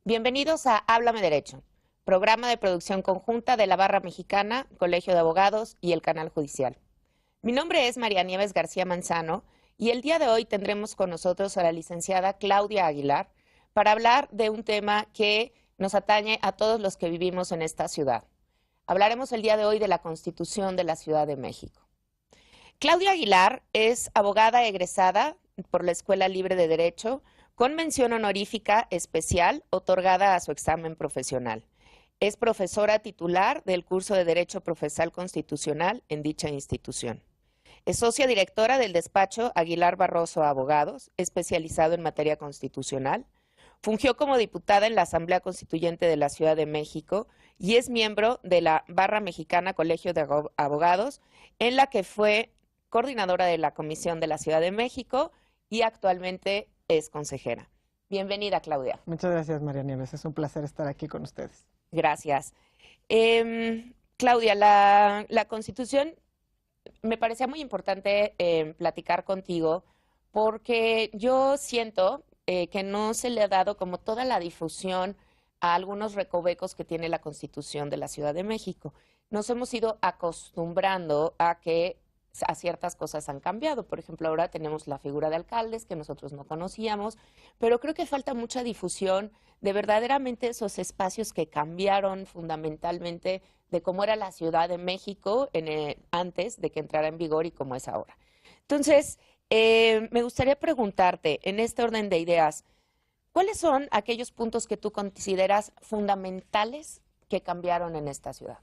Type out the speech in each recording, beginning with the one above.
Bienvenidos a Háblame Derecho, programa de producción conjunta de la Barra Mexicana, Colegio de Abogados y el Canal Judicial. Mi nombre es María Nieves García Manzano y el día de hoy tendremos con nosotros a la licenciada Claudia Aguilar para hablar de un tema que nos atañe a todos los que vivimos en esta ciudad. Hablaremos el día de hoy de la Constitución de la Ciudad de México. Claudia Aguilar es abogada egresada por la Escuela Libre de Derecho, con mención honorífica especial otorgada a su examen profesional. Es profesora titular del curso de Derecho Procesal Constitucional en dicha institución. Es socia directora del despacho Aguilar Barroso Abogados, especializado en materia constitucional. Fungió como diputada en la Asamblea Constituyente de la Ciudad de México y es miembro de la Barra Mexicana Colegio de Abogados, en la que fue coordinadora de la Comisión de la Ciudad de México y actualmente es consejera. Bienvenida, Claudia. Muchas gracias, María Nieves. Es un placer estar aquí con ustedes. Gracias. Claudia, la Constitución me parecía muy importante platicar contigo porque yo siento que no se le ha dado como toda la difusión a algunos recovecos que tiene la Constitución de la Ciudad de México. Nos hemos ido acostumbrando a que ciertas cosas han cambiado. Por ejemplo, ahora tenemos la figura de alcaldes que nosotros no conocíamos, pero creo que falta mucha difusión de verdaderamente esos espacios que cambiaron fundamentalmente de cómo era la Ciudad de México antes de que entrara en vigor y cómo es ahora. Entonces, me gustaría preguntarte, en este orden de ideas, ¿cuáles son aquellos puntos que tú consideras fundamentales que cambiaron en esta ciudad?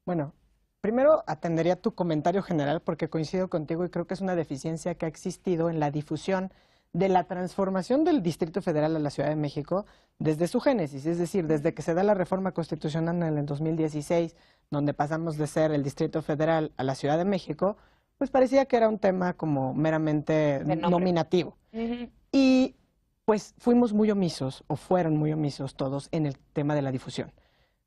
Bueno, primero atendería tu comentario general porque coincido contigo y creo que es una deficiencia que ha existido en la difusión de la transformación del Distrito Federal a la Ciudad de México desde su génesis, es decir, desde que se da la reforma constitucional en el 2016, donde pasamos de ser el Distrito Federal a la Ciudad de México, pues parecía que era un tema como meramente nominativo. Y pues fuimos muy omisos, o fueron muy omisos todos en el tema de la difusión,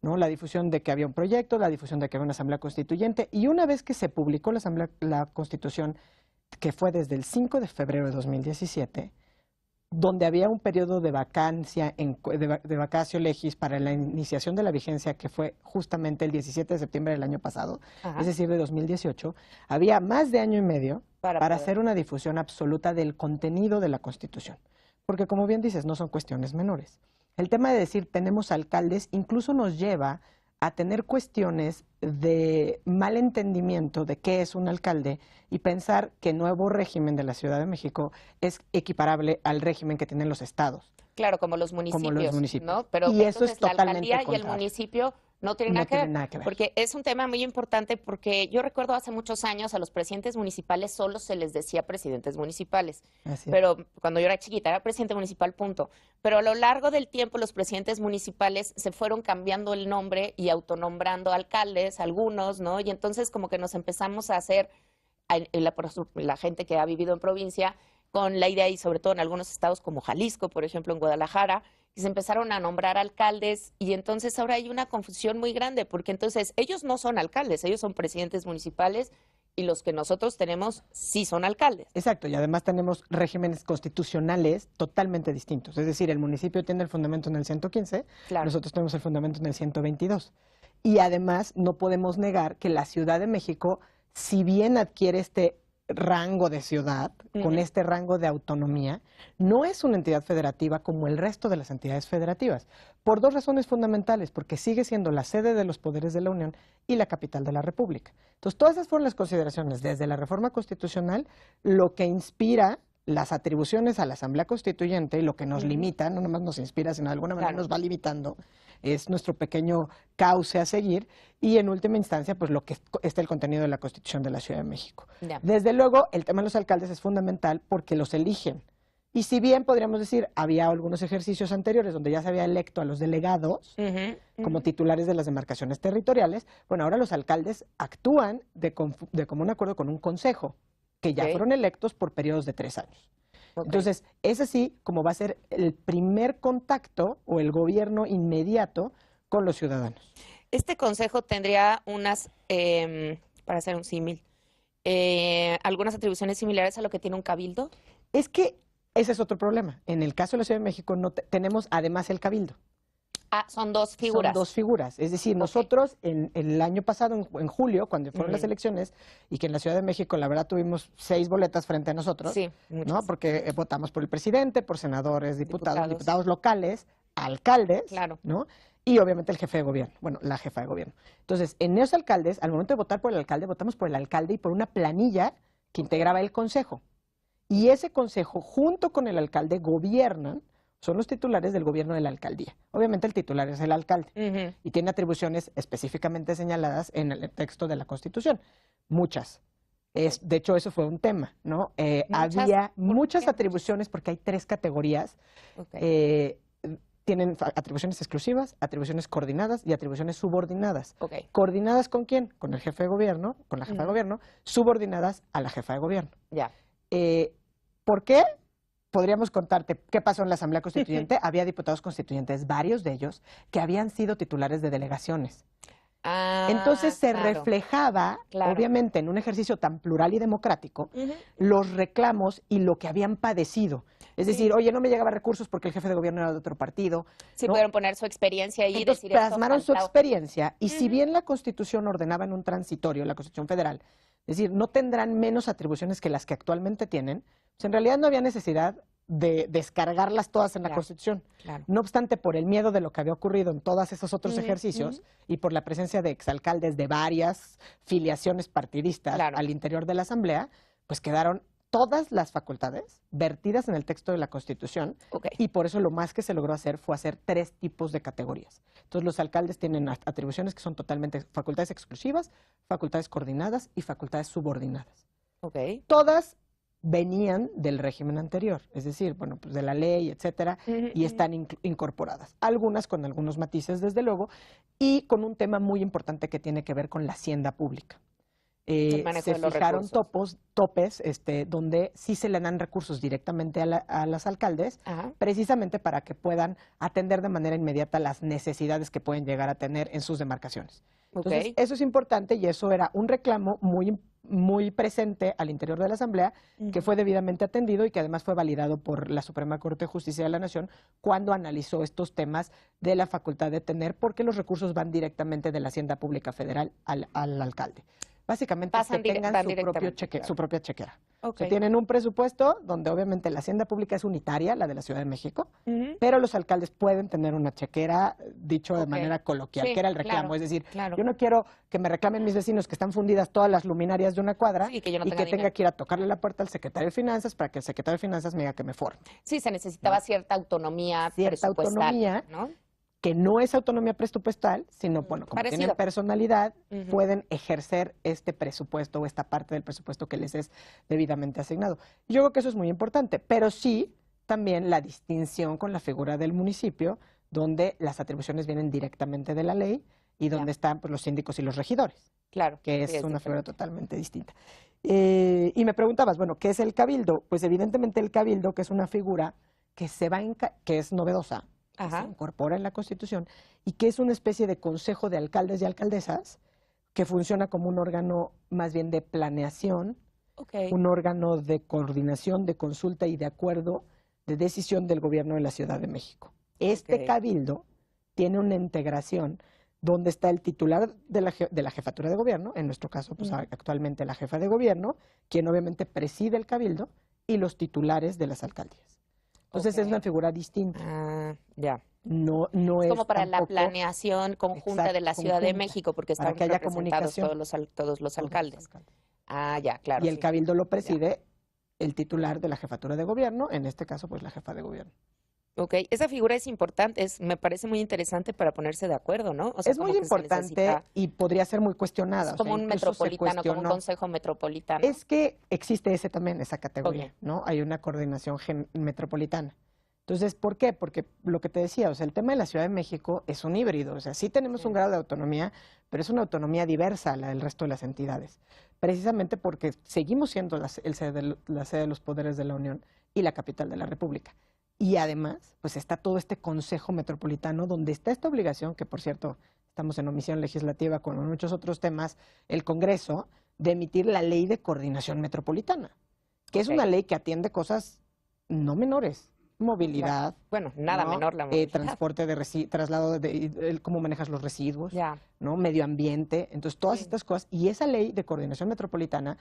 ¿no? La difusión de que había un proyecto, la difusión de que había una asamblea constituyente, y una vez que se publicó la Constitución, que fue desde el 5 de febrero de 2017, donde había un periodo de vacancia, de vacatio legis para la iniciación de la vigencia, que fue justamente el 17 de septiembre del año pasado, es decir, de 2018, había más de año y medio para hacer una difusión absoluta del contenido de la Constitución. Porque, como bien dices, no son cuestiones menores. El tema de decir tenemos alcaldes incluso nos lleva a tener cuestiones de mal entendimiento de qué es un alcalde y pensar que el nuevo régimen de la Ciudad de México es equiparable al régimen que tienen los estados. Claro, como los municipios, ¿no? Pero y eso es la totalmente alcaldía y el municipio no tienen nada que ver, porque es un tema muy importante, porque yo recuerdo hace muchos años a los presidentes municipales solo se les decía presidentes municipales, pero cuando yo era chiquita era presidente municipal, punto. Pero a lo largo del tiempo los presidentes municipales se fueron cambiando el nombre y autonombrando alcaldes, algunos, ¿no? Y entonces como que nos empezamos a hacer, la gente que ha vivido en provincia, con la idea, y sobre todo en algunos estados como Jalisco, por ejemplo, en Guadalajara, y se empezaron a nombrar alcaldes, y entonces ahora hay una confusión muy grande, porque entonces ellos no son alcaldes, ellos son presidentes municipales, y los que nosotros tenemos sí son alcaldes. Exacto, y además tenemos regímenes constitucionales totalmente distintos, es decir, el municipio tiene el fundamento en el 115, nosotros tenemos el fundamento en el 122, y además no podemos negar que la Ciudad de México, si bien adquiere este rango de ciudad, con este rango de autonomía, no es una entidad federativa como el resto de las entidades federativas, por dos razones fundamentales, porque sigue siendo la sede de los poderes de la Unión y la capital de la República. Entonces, todas esas fueron las consideraciones desde la reforma constitucional, lo que inspira las atribuciones a la Asamblea Constituyente y lo que nos limita, no nomás nos inspira, sino de alguna manera nos va limitando, es nuestro pequeño cauce a seguir y en última instancia pues lo que está el contenido de la Constitución de la Ciudad de México. Desde luego el tema de los alcaldes es fundamental porque los eligen y si bien podríamos decir había algunos ejercicios anteriores donde ya se había electo a los delegados como titulares de las demarcaciones territoriales, bueno, ahora los alcaldes actúan de común acuerdo con un consejo que ya fueron electos por periodos de 3 años. Entonces, es así como va a ser el primer contacto o el gobierno inmediato con los ciudadanos. Este consejo tendría unas, para hacer un símil, algunas atribuciones similares a lo que tiene un cabildo. Es que ese es otro problema. En el caso de la Ciudad de México no tenemos además el cabildo. Ah, son dos figuras. Son dos figuras. Es decir, nosotros en el año pasado, en julio, cuando fueron las elecciones, y que en la Ciudad de México, la verdad, tuvimos 6 boletas frente a nosotros, Sí, ¿no? muchas. Porque votamos por el presidente, por senadores, diputados locales, alcaldes, Claro. ¿no? Y obviamente el jefe de gobierno, bueno, la jefa de gobierno. Entonces, en esos alcaldes, al momento de votar por el alcalde, votamos por el alcalde y por una planilla que integraba el consejo. Y ese consejo, junto con el alcalde, gobiernan, son los titulares del gobierno de la alcaldía. Obviamente el titular es el alcalde y tiene atribuciones específicamente señaladas en el texto de la Constitución. Muchas. De hecho, eso fue un tema, ¿no? Había muchas atribuciones porque hay 3 categorías. Tienen atribuciones exclusivas, atribuciones coordinadas y atribuciones subordinadas. ¿Coordinadas con quién? Con el jefe de gobierno, con la jefa de gobierno, subordinadas a la jefa de gobierno. Ya. ¿Por qué? Podríamos contarte qué pasó en la Asamblea Constituyente. Había diputados constituyentes, varios de ellos, que habían sido titulares de delegaciones. Entonces se reflejaba, obviamente, en un ejercicio tan plural y democrático, los reclamos y lo que habían padecido. Es decir, oye, no me llegaba recursos porque el jefe de gobierno era de otro partido. Sí, ¿no? pudieron poner su experiencia y Entonces, decir plasmaron su experiencia y si bien la Constitución ordenaba en un transitorio, la Constitución Federal, es decir, no tendrán menos atribuciones que las que actualmente tienen, pues en realidad no había necesidad de descargarlas todas en la Constitución. No obstante, por el miedo de lo que había ocurrido en todos esos otros ejercicios y por la presencia de exalcaldes de varias filiaciones partidistas al interior de la Asamblea, pues quedaron todas las facultades vertidas en el texto de la Constitución y por eso lo más que se logró hacer fue hacer 3 tipos de categorías. Entonces los alcaldes tienen atribuciones que son totalmente facultades exclusivas, facultades coordinadas y facultades subordinadas. Todas venían del régimen anterior, es decir, bueno, pues de la ley, etcétera, y están incorporadas. Algunas con algunos matices, desde luego, y con un tema muy importante que tiene que ver con la hacienda pública. Se fijaron topes donde sí se le dan recursos directamente a los alcaldes, precisamente para que puedan atender de manera inmediata las necesidades que pueden llegar a tener en sus demarcaciones. Entonces, eso es importante y eso era un reclamo muy presente al interior de la Asamblea, que fue debidamente atendido y que además fue validado por la Suprema Corte de Justicia de la Nación cuando analizó estos temas de la facultad de tener, porque los recursos van directamente de la Hacienda Pública Federal al alcalde. Básicamente es que tengan su propia chequera. O sea, tienen un presupuesto donde obviamente la hacienda pública es unitaria, la de la Ciudad de México, pero los alcaldes pueden tener una chequera, dicho de manera coloquial, que era el reclamo. Es decir, yo no quiero que me reclamen mis vecinos que están fundidas todas las luminarias de una cuadra y que tenga que ir a tocarle la puerta al secretario de Finanzas para que el secretario de Finanzas me diga que me forme. Sí, se necesitaba cierta autonomía presupuestal, ¿no? Que no es autonomía presupuestal, sino, bueno, como tienen personalidad, pueden ejercer este presupuesto o esta parte del presupuesto que les es debidamente asignado. Yo creo que eso es muy importante, pero sí también la distinción con la figura del municipio, donde las atribuciones vienen directamente de la ley y donde están pues, los síndicos y los regidores, que es una figura totalmente distinta. Y me preguntabas, bueno, ¿qué es el cabildo? Pues evidentemente el cabildo, que es una figura que que es novedosa, que se incorpora en la Constitución y que es una especie de consejo de alcaldes y alcaldesas que funciona como un órgano más bien de planeación, un órgano de coordinación, de consulta y de acuerdo de decisión del gobierno de la Ciudad de México. Este cabildo tiene una integración donde está el titular de la jefatura de gobierno, en nuestro caso pues actualmente la jefa de gobierno, quien obviamente preside el cabildo, y los titulares de las alcaldías. Entonces es una figura distinta. No es como para la planeación conjunta de la Ciudad de México, porque están representados todos los alcaldes. Claro. Y el cabildo lo preside el titular de la jefatura de gobierno, en este caso pues la jefa de gobierno. Esa figura es importante, me parece muy interesante para ponerse de acuerdo, ¿no? O sea, es muy importante y podría ser muy cuestionada. Es como un metropolitano, como un consejo metropolitano. Es que existe esa categoría, ¿no? Hay una coordinación metropolitana. Entonces, ¿por qué? Porque lo que te decía, o sea, el tema de la Ciudad de México es un híbrido, o sea, sí tenemos un grado de autonomía, pero es una autonomía diversa a la del resto de las entidades, precisamente porque seguimos siendo la sede de los poderes de la Unión y la capital de la República. Y además, pues está todo este Consejo Metropolitano donde está esta obligación, que por cierto, estamos en omisión legislativa con muchos otros temas, el Congreso, de emitir la Ley de Coordinación Metropolitana, que es una ley que atiende cosas no menores, movilidad, bueno, nada ¿no? menor la movilidad. Transporte de traslado, cómo manejas los residuos, Ya. ¿no? Medio ambiente, entonces todas Sí. estas cosas. Y esa ley de coordinación metropolitana,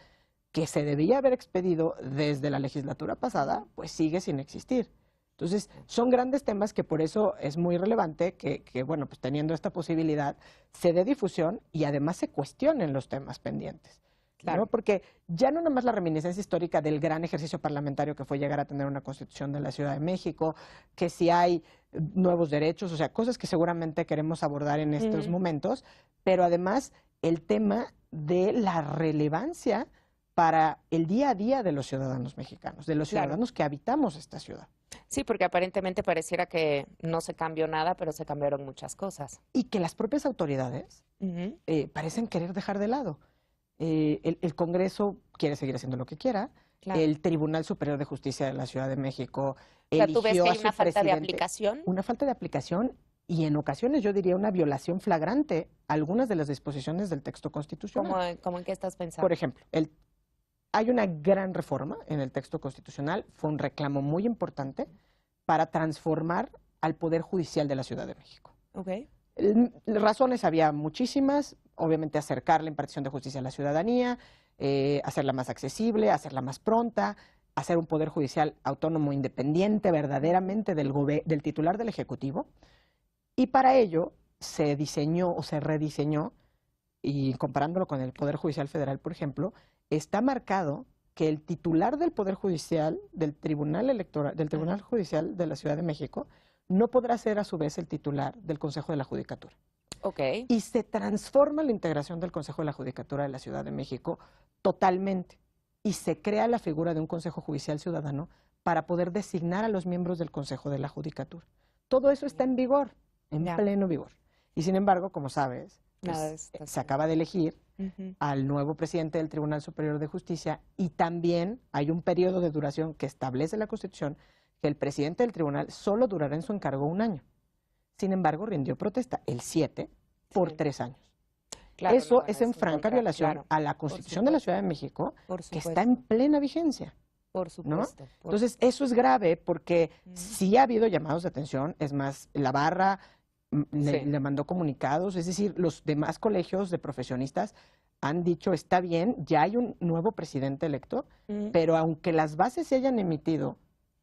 que se debía haber expedido desde la legislatura pasada, pues sigue sin existir. Entonces, son grandes temas que por eso es muy relevante que, bueno, pues teniendo esta posibilidad, se dé difusión y además se cuestionen los temas pendientes. Claro. ¿No? Porque ya no nada más la reminiscencia histórica del gran ejercicio parlamentario que fue llegar a tener una constitución de la Ciudad de México, que si hay nuevos derechos, o sea, cosas que seguramente queremos abordar en estos momentos, pero además el tema de la relevancia para el día a día de los ciudadanos mexicanos, de los ciudadanos que habitamos esta ciudad. Sí, porque aparentemente pareciera que no se cambió nada, pero se cambiaron muchas cosas. Y que las propias autoridades parecen querer dejar de lado. El Congreso quiere seguir haciendo lo que quiera. Claro. El Tribunal Superior de Justicia de la Ciudad de México O sea, ¿tú ves eligió que a hay su una falta de presidente. aplicación? Una falta de aplicación y en ocasiones yo diría una violación flagrante a algunas de las disposiciones del texto constitucional. ¿Cómo en qué estás pensando? Por ejemplo, hay una gran reforma en el texto constitucional, fue un reclamo muy importante para transformar al Poder Judicial de la Ciudad de México. Okay. Razones había muchísimas, obviamente acercar la impartición de justicia a la ciudadanía, hacerla más accesible, hacerla más pronta, hacer un poder judicial autónomo, independiente verdaderamente del titular del Ejecutivo. Y para ello se diseñó o se rediseñó, y comparándolo con el Poder Judicial Federal, por ejemplo, está marcado que el titular del Poder Judicial, del Tribunal Electoral, del Tribunal Judicial de la Ciudad de México, no podrá ser a su vez el titular del Consejo de la Judicatura. Okay. Y se transforma la integración del Consejo de la Judicatura de la Ciudad de México totalmente. Y se crea la figura de un Consejo Judicial Ciudadano para poder designar a los miembros del Consejo de la Judicatura. Todo eso está en vigor, en pleno vigor. Y sin embargo, como sabes, pues, se acaba de elegir al nuevo presidente del Tribunal Superior de Justicia y también hay un periodo de duración que establece la Constitución que el presidente del tribunal solo durará en su encargo 1 año. Sin embargo, rindió protesta el 7 por 3 años. Claro, eso es en franca violación a la Constitución de la Ciudad de México, que está en plena vigencia. Por supuesto. ¿No? Entonces, eso es grave porque sí ha habido llamados de atención. Es más, la barra le mandó comunicados, es decir, los demás colegios de profesionistas han dicho, está bien, ya hay un nuevo presidente electo, pero aunque las bases se hayan emitido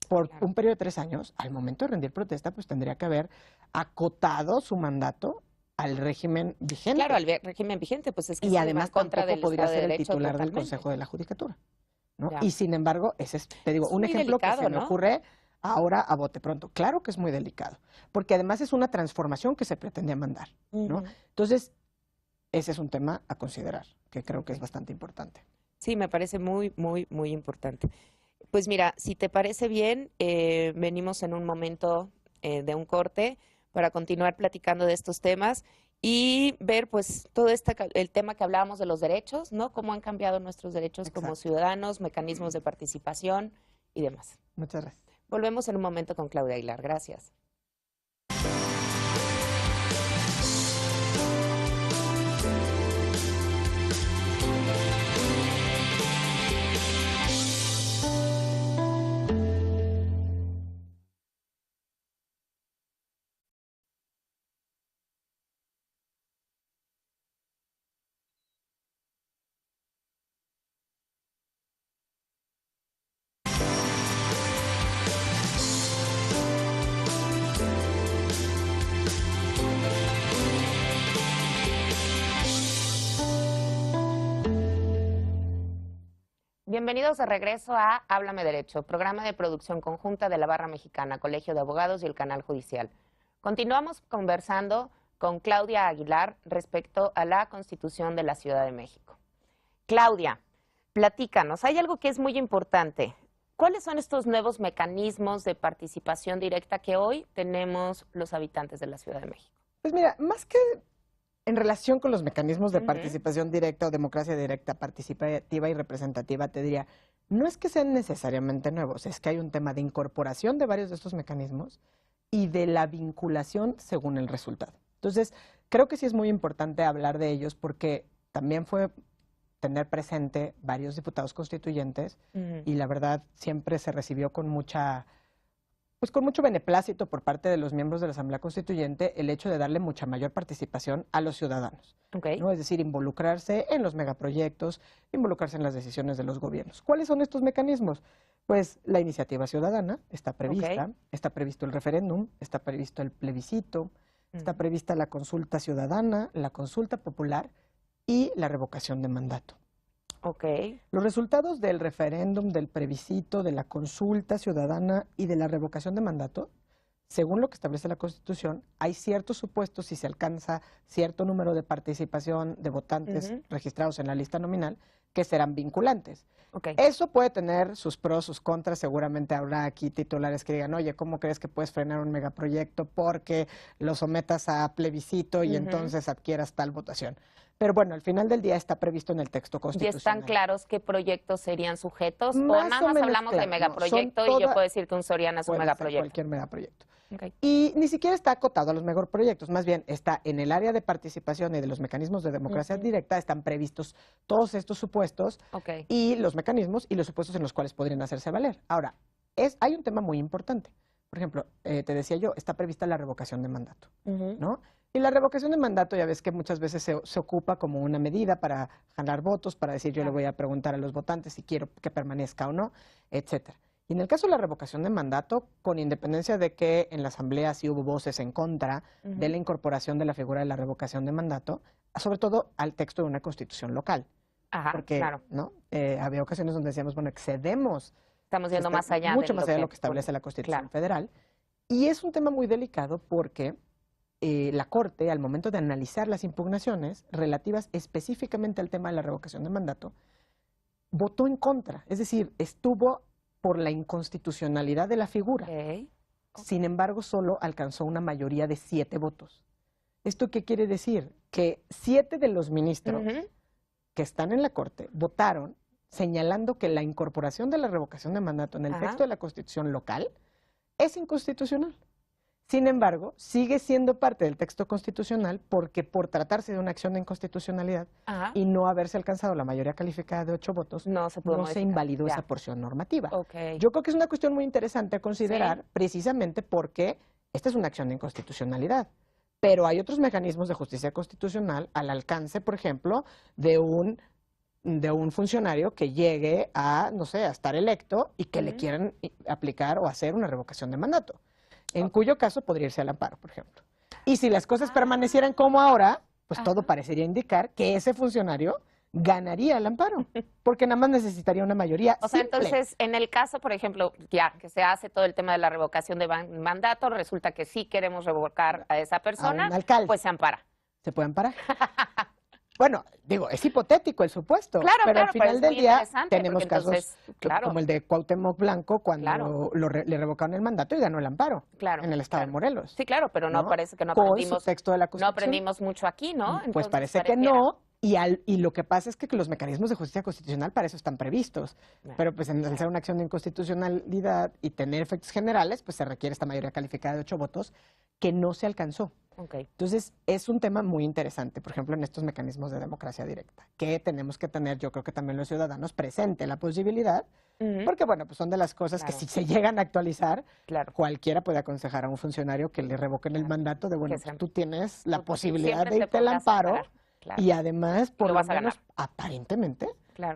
por un periodo de 3 años, al momento de rendir protesta, pues tendría que haber acotado su mandato al régimen vigente. Claro, al régimen vigente, pues es que y además contra tampoco del podría Estado de ser el Derecho titular del totalmente. Consejo de la Judicatura, ¿no? Y sin embargo, ese es, te digo, un ejemplo delicado, que se me ¿no? ocurre ahora a bote pronto. Claro que es muy delicado, porque además es una transformación que se pretende mandar, ¿no? Entonces, ese es un tema a considerar, que creo que es bastante importante. Sí, me parece muy, muy, muy importante. Pues mira, si te parece bien, venimos en un momento de un corte para continuar platicando de estos temas y ver pues todo el tema que hablábamos de los derechos, ¿no? Cómo han cambiado nuestros derechos como ciudadanos, mecanismos de participación y demás. Muchas gracias. Volvemos en un momento con Claudia Aguilar. Gracias. Bienvenidos de regreso a Háblame Derecho, programa de producción conjunta de la Barra Mexicana, Colegio de Abogados y el Canal Judicial. Continuamos conversando con Claudia Aguilar respecto a la Constitución de la Ciudad de México. Claudia, platícanos, hay algo que es muy importante. ¿Cuáles son estos nuevos mecanismos de participación directa que hoy tenemos los habitantes de la Ciudad de México? Pues mira, más que en relación con los mecanismos de participación directa o democracia directa, participativa y representativa, te diría, no es que sean necesariamente nuevos, es que hay un tema de incorporación de varios de estos mecanismos y de la vinculación según el resultado. Entonces, creo que sí es muy importante hablar de ellos porque también fue tener presente varios diputados constituyentes y la verdad siempre se recibió con mucha pues con mucho beneplácito por parte de los miembros de la Asamblea Constituyente el hecho de darle mucha mayor participación a los ciudadanos, Okay. ¿no? Es decir, involucrarse en los megaproyectos, involucrarse en las decisiones de los gobiernos. ¿Cuáles son estos mecanismos? Pues la iniciativa ciudadana está prevista, Okay. está previsto el referéndum, está previsto el plebiscito, está prevista la consulta ciudadana, la consulta popular y la revocación de mandato. Okay. Los resultados del referéndum, del plebiscito, de la consulta ciudadana y de la revocación de mandato, según lo que establece la Constitución, hay ciertos supuestos si se alcanza cierto número de participación de votantes registrados en la lista nominal que serán vinculantes. Okay. Eso puede tener sus pros, sus contras. Seguramente habrá aquí titulares que digan, oye, ¿cómo crees que puedes frenar un megaproyecto porque lo sometas a plebiscito y entonces adquieras tal votación? Pero bueno, al final del día está previsto en el texto ¿Y constitucional. están claros qué proyectos serían sujetos? ¿O Más nada o más menos hablamos de claro, no, megaproyecto son y yo toda- puedo decir que un Soriana es un Puede ser megaproyecto? cualquier megaproyecto. Okay. Y ni siquiera está acotado a los megaproyectos, más bien está en el área de participación y de los mecanismos de democracia directa, están previstos todos estos supuestos Okay. y los mecanismos y los supuestos en los cuales podrían hacerse valer. Ahora, hay un tema muy importante. Por ejemplo, te decía yo, está prevista la revocación de mandato, ¿no? Y la revocación de mandato ya ves que muchas veces se ocupa como una medida para jalar votos, para decir yo le voy a preguntar a los votantes si quiero que permanezca o no, etcétera. Y en el caso de la revocación de mandato, con independencia de que en la Asamblea sí hubo voces en contra de la incorporación de la figura de la revocación de mandato, sobre todo al texto de una constitución local. Ajá, Porque claro. ¿no? Había ocasiones donde decíamos, bueno, excedemos Estamos yendo más allá mucho de más allá de lo que establece la Constitución Claro. Federal. Y es un tema muy delicado porque la Corte, al momento de analizar las impugnaciones relativas específicamente al tema de la revocación de mandato, votó en contra. Es decir, estuvo por la inconstitucionalidad de la figura. Okay. Sin embargo, solo alcanzó una mayoría de 7 votos. ¿Esto qué quiere decir? Que 7 de los ministros que están en la Corte votaron señalando que la incorporación de la revocación de mandato en el texto de la Constitución local es inconstitucional. Sin embargo, sigue siendo parte del texto constitucional porque por tratarse de una acción de inconstitucionalidad y no haberse alcanzado la mayoría calificada de 8 votos, no se, pudo se modificar. invalidó Ya. esa porción normativa. Okay. Yo creo que es una cuestión muy interesante a considerar precisamente porque esta es una acción de inconstitucionalidad. Pero hay otros mecanismos de justicia constitucional al alcance, por ejemplo, de un funcionario que llegue a, no sé, a estar electo y que le quieran aplicar o hacer una revocación de mandato, en cuyo caso podría irse al amparo, por ejemplo. Y si las cosas permanecieran como ahora, pues todo parecería indicar que ese funcionario ganaría el amparo, porque nada más necesitaría una mayoría O sea, simple. entonces, en el caso, por ejemplo, ya que se hace todo el tema de la revocación de mandato, resulta que sí queremos revocar a esa persona, un alcalde. pues se ampara. ¿Se puede amparar? Bueno, digo, es hipotético el supuesto, Claro, pero claro, al final pero es del muy día interesante, tenemos porque casos entonces, claro. como el de Cuauhtémoc Blanco cuando Claro. le revocaron el mandato y ganó el amparo Claro, en el estado de Morelos. Sí, claro, pero no, ¿no? parece que no Con su aprendimos, texto de la no Constitución. aprendimos mucho aquí, ¿no? Pues Entonces, parece que pareciera. no, y lo que pasa es que los mecanismos de justicia constitucional para eso están previstos. Pero pues al ser una acción de inconstitucionalidad y tener efectos generales, pues se requiere esta mayoría calificada de 8 votos que no se alcanzó. Okay. Entonces, es un tema muy interesante, por ejemplo, en estos mecanismos de democracia directa, que tenemos que tener, yo creo que también los ciudadanos, presente la posibilidad, porque, bueno, pues son de las cosas que si se llegan a actualizar, cualquiera puede aconsejar a un funcionario que le revoquen el mandato de, bueno, pues, tú tienes la posibilidad de irte al amparo y además, por lo menos, aparentemente,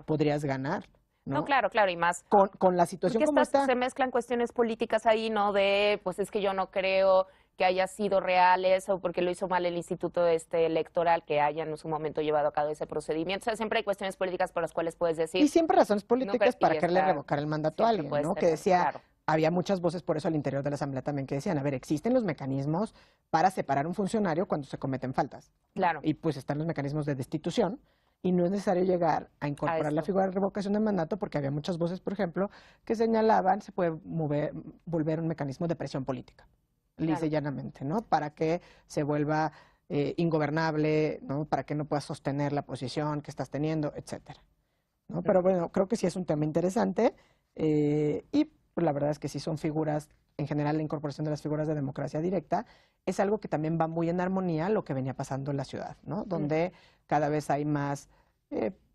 podrías ganar. No, claro, y más. Con la situación como está. Se mezclan cuestiones políticas ahí, ¿no? De, pues es que yo no creo que haya sido real eso, porque lo hizo mal el instituto electoral, que hayan en su momento llevado a cabo ese procedimiento. O sea, siempre hay cuestiones políticas por las cuales puedes decir. Y siempre razones políticas no, para quererle revocar el mandato a alguien, ¿no? Que decía, claro. había muchas voces por eso al interior de la Asamblea también que decían, a ver, existen los mecanismos para separar un funcionario cuando se cometen faltas. Claro. Y pues están los mecanismos de destitución. Y no es necesario llegar a incorporar la figura de revocación de mandato porque había muchas voces, por ejemplo, que señalaban se puede volver un mecanismo de presión política, lisa y llanamente, ¿no? Para que se vuelva ingobernable, ¿no? Para que no puedas sostener la posición que estás teniendo, etcétera, ¿no? Pero bueno, creo que sí es un tema interesante y pues, la verdad es que sí son figuras, en general la incorporación de las figuras de democracia directa es algo que también va muy en armonía a lo que venía pasando en la ciudad, ¿no? Donde cada vez hay más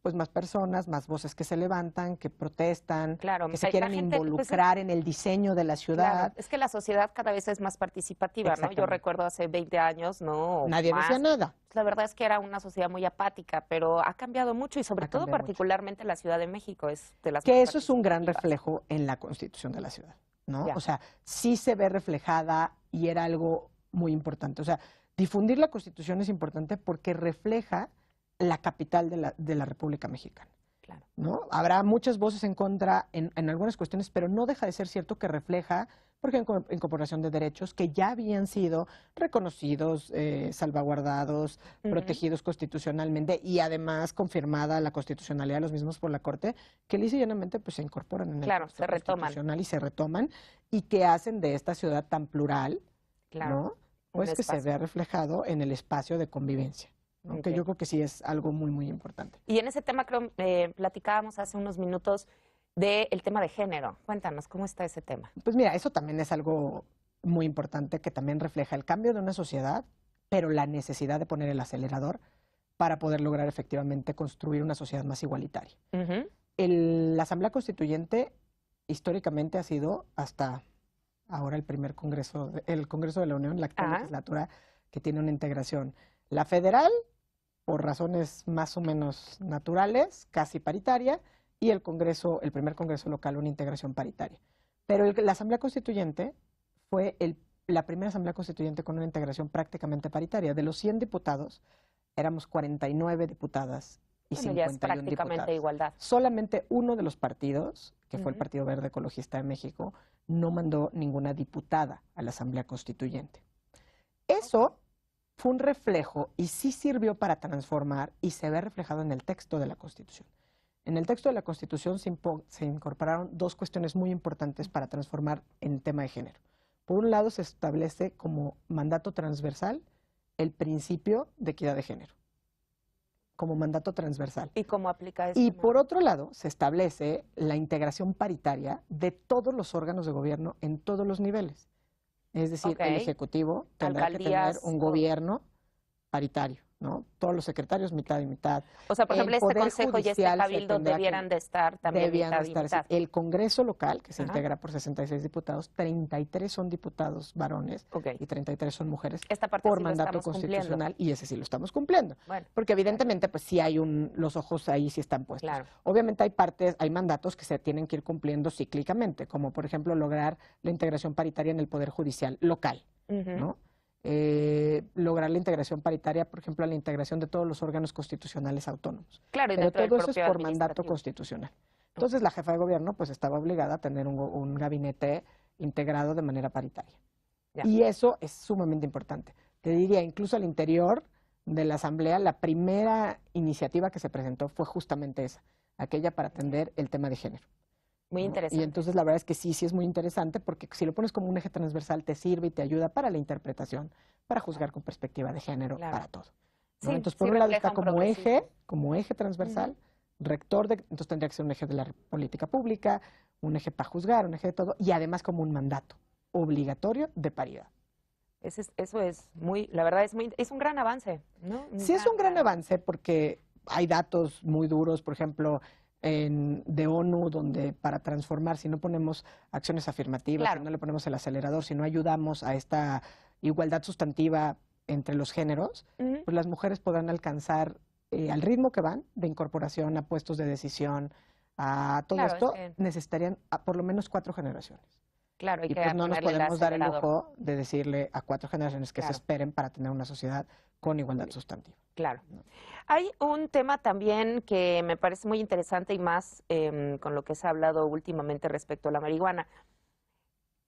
pues más personas, más voces que se levantan, que protestan, Claro, que se la quieren gente, pues, involucrar en el diseño de la ciudad. claro, es que la sociedad cada vez es más participativa, ¿no? Yo Exactamente. recuerdo hace 20 años, ¿no? O Nadie decía más. nada. La verdad es que era una sociedad muy apática, pero ha cambiado mucho y sobre Ha todo cambiado mucho. particularmente la Ciudad de México es de las Que más eso es un gran participativas. reflejo en la constitución de la ciudad, ¿no? Ya. O sea, sí se ve reflejada y era algo muy importante. O sea, difundir la constitución es importante porque refleja la capital de la República Mexicana, Claro. ¿no? Habrá muchas voces en contra en algunas cuestiones, pero no deja de ser cierto que refleja, por ejemplo, incorporación de derechos que ya habían sido reconocidos, salvaguardados, protegidos constitucionalmente y además confirmada la constitucionalidad de los mismos por la Corte, que lisa y llanamente pues, se incorporan en el Claro, texto se retoman. constitucional y se retoman y que hacen de esta ciudad tan plural, Claro. ¿no? Pues que se espacio. vea reflejado en el espacio de convivencia, ¿no? Muy Que bien. yo creo que sí es algo muy, muy importante. Y en ese tema creo platicábamos hace unos minutos del tema de género. Cuéntanos, ¿cómo está ese tema? Pues mira, eso también es algo muy importante que también refleja el cambio de una sociedad, pero la necesidad de poner el acelerador para poder lograr efectivamente construir una sociedad más igualitaria. La Asamblea Constituyente históricamente ha sido hasta ahora el primer Congreso, el Congreso de la Unión, la actual legislatura que tiene una integración. La federal, por razones más o menos naturales, casi paritaria, y el Congreso, el primer Congreso local, una integración paritaria. Pero la Asamblea Constituyente fue la primera Asamblea Constituyente con una integración prácticamente paritaria. De los 100 diputados, éramos 49 diputadas y Bueno, 51 ya es prácticamente diputados. igualdad. Solamente uno de los partidos, que fue el Partido Verde Ecologista de México, no mandó ninguna diputada a la Asamblea Constituyente. Eso fue un reflejo y sí sirvió para transformar y se ve reflejado en el texto de la Constitución. En el texto de la Constitución se incorporaron dos cuestiones muy importantes para transformar en tema de género. Por un lado, se establece como mandato transversal el principio de equidad de género, como mandato transversal. ¿Y cómo aplica eso? Y por otro lado, se establece la integración paritaria de todos los órganos de gobierno en todos los niveles. Es decir, el Ejecutivo tendrá que tener un gobierno paritario, ¿no? Todos los secretarios mitad y mitad. O sea, por ejemplo, este Consejo y este Cabildo debieran de estar también mitad y mitad. El Congreso local, que se integra por 66 diputados, 33 son diputados varones y 33 son mujeres por mandato constitucional, y ese sí lo estamos cumpliendo. Bueno, porque evidentemente pues sí hay los ojos ahí sí están puestos. Claro. Obviamente hay mandatos que se tienen que ir cumpliendo cíclicamente, como por ejemplo lograr la integración paritaria en el Poder Judicial local, ¿no? Lograr la integración paritaria, por ejemplo, la integración de todos los órganos constitucionales autónomos. Claro, y pero dentro todo del eso es por mandato constitucional. Entonces, la jefa de gobierno pues estaba obligada a tener un gabinete integrado de manera paritaria. Ya. Y eso es sumamente importante. Te diría, incluso al interior de la Asamblea, la primera iniciativa que se presentó fue justamente esa, aquella para atender el tema de género. Muy interesante. Y entonces la verdad es que sí es muy interesante porque si lo pones como un eje transversal te sirve y te ayuda para la interpretación, para juzgar con perspectiva de género, para todo, ¿no? Sí, entonces por un lado está como eje transversal, rector entonces tendría que ser un eje de la política pública, un eje para juzgar, un eje de todo, y además como un mandato obligatorio de paridad. Eso es la verdad es un gran avance, ¿no? Sí es un gran avance porque hay datos muy duros, por ejemplo, de ONU, donde para transformar, si no ponemos acciones afirmativas, si no le ponemos el acelerador, si no ayudamos a esta igualdad sustantiva entre los géneros, pues las mujeres podrán alcanzar al ritmo que van de incorporación a puestos de decisión, a todo esto, necesitarían por lo menos 4 generaciones. Claro, y pues no nos podemos dar el lujo de decirle a 4 generaciones que se esperen para tener una sociedad con igualdad sustantiva. Claro. Hay un tema también que me parece muy interesante y más con lo que se ha hablado últimamente respecto a la marihuana.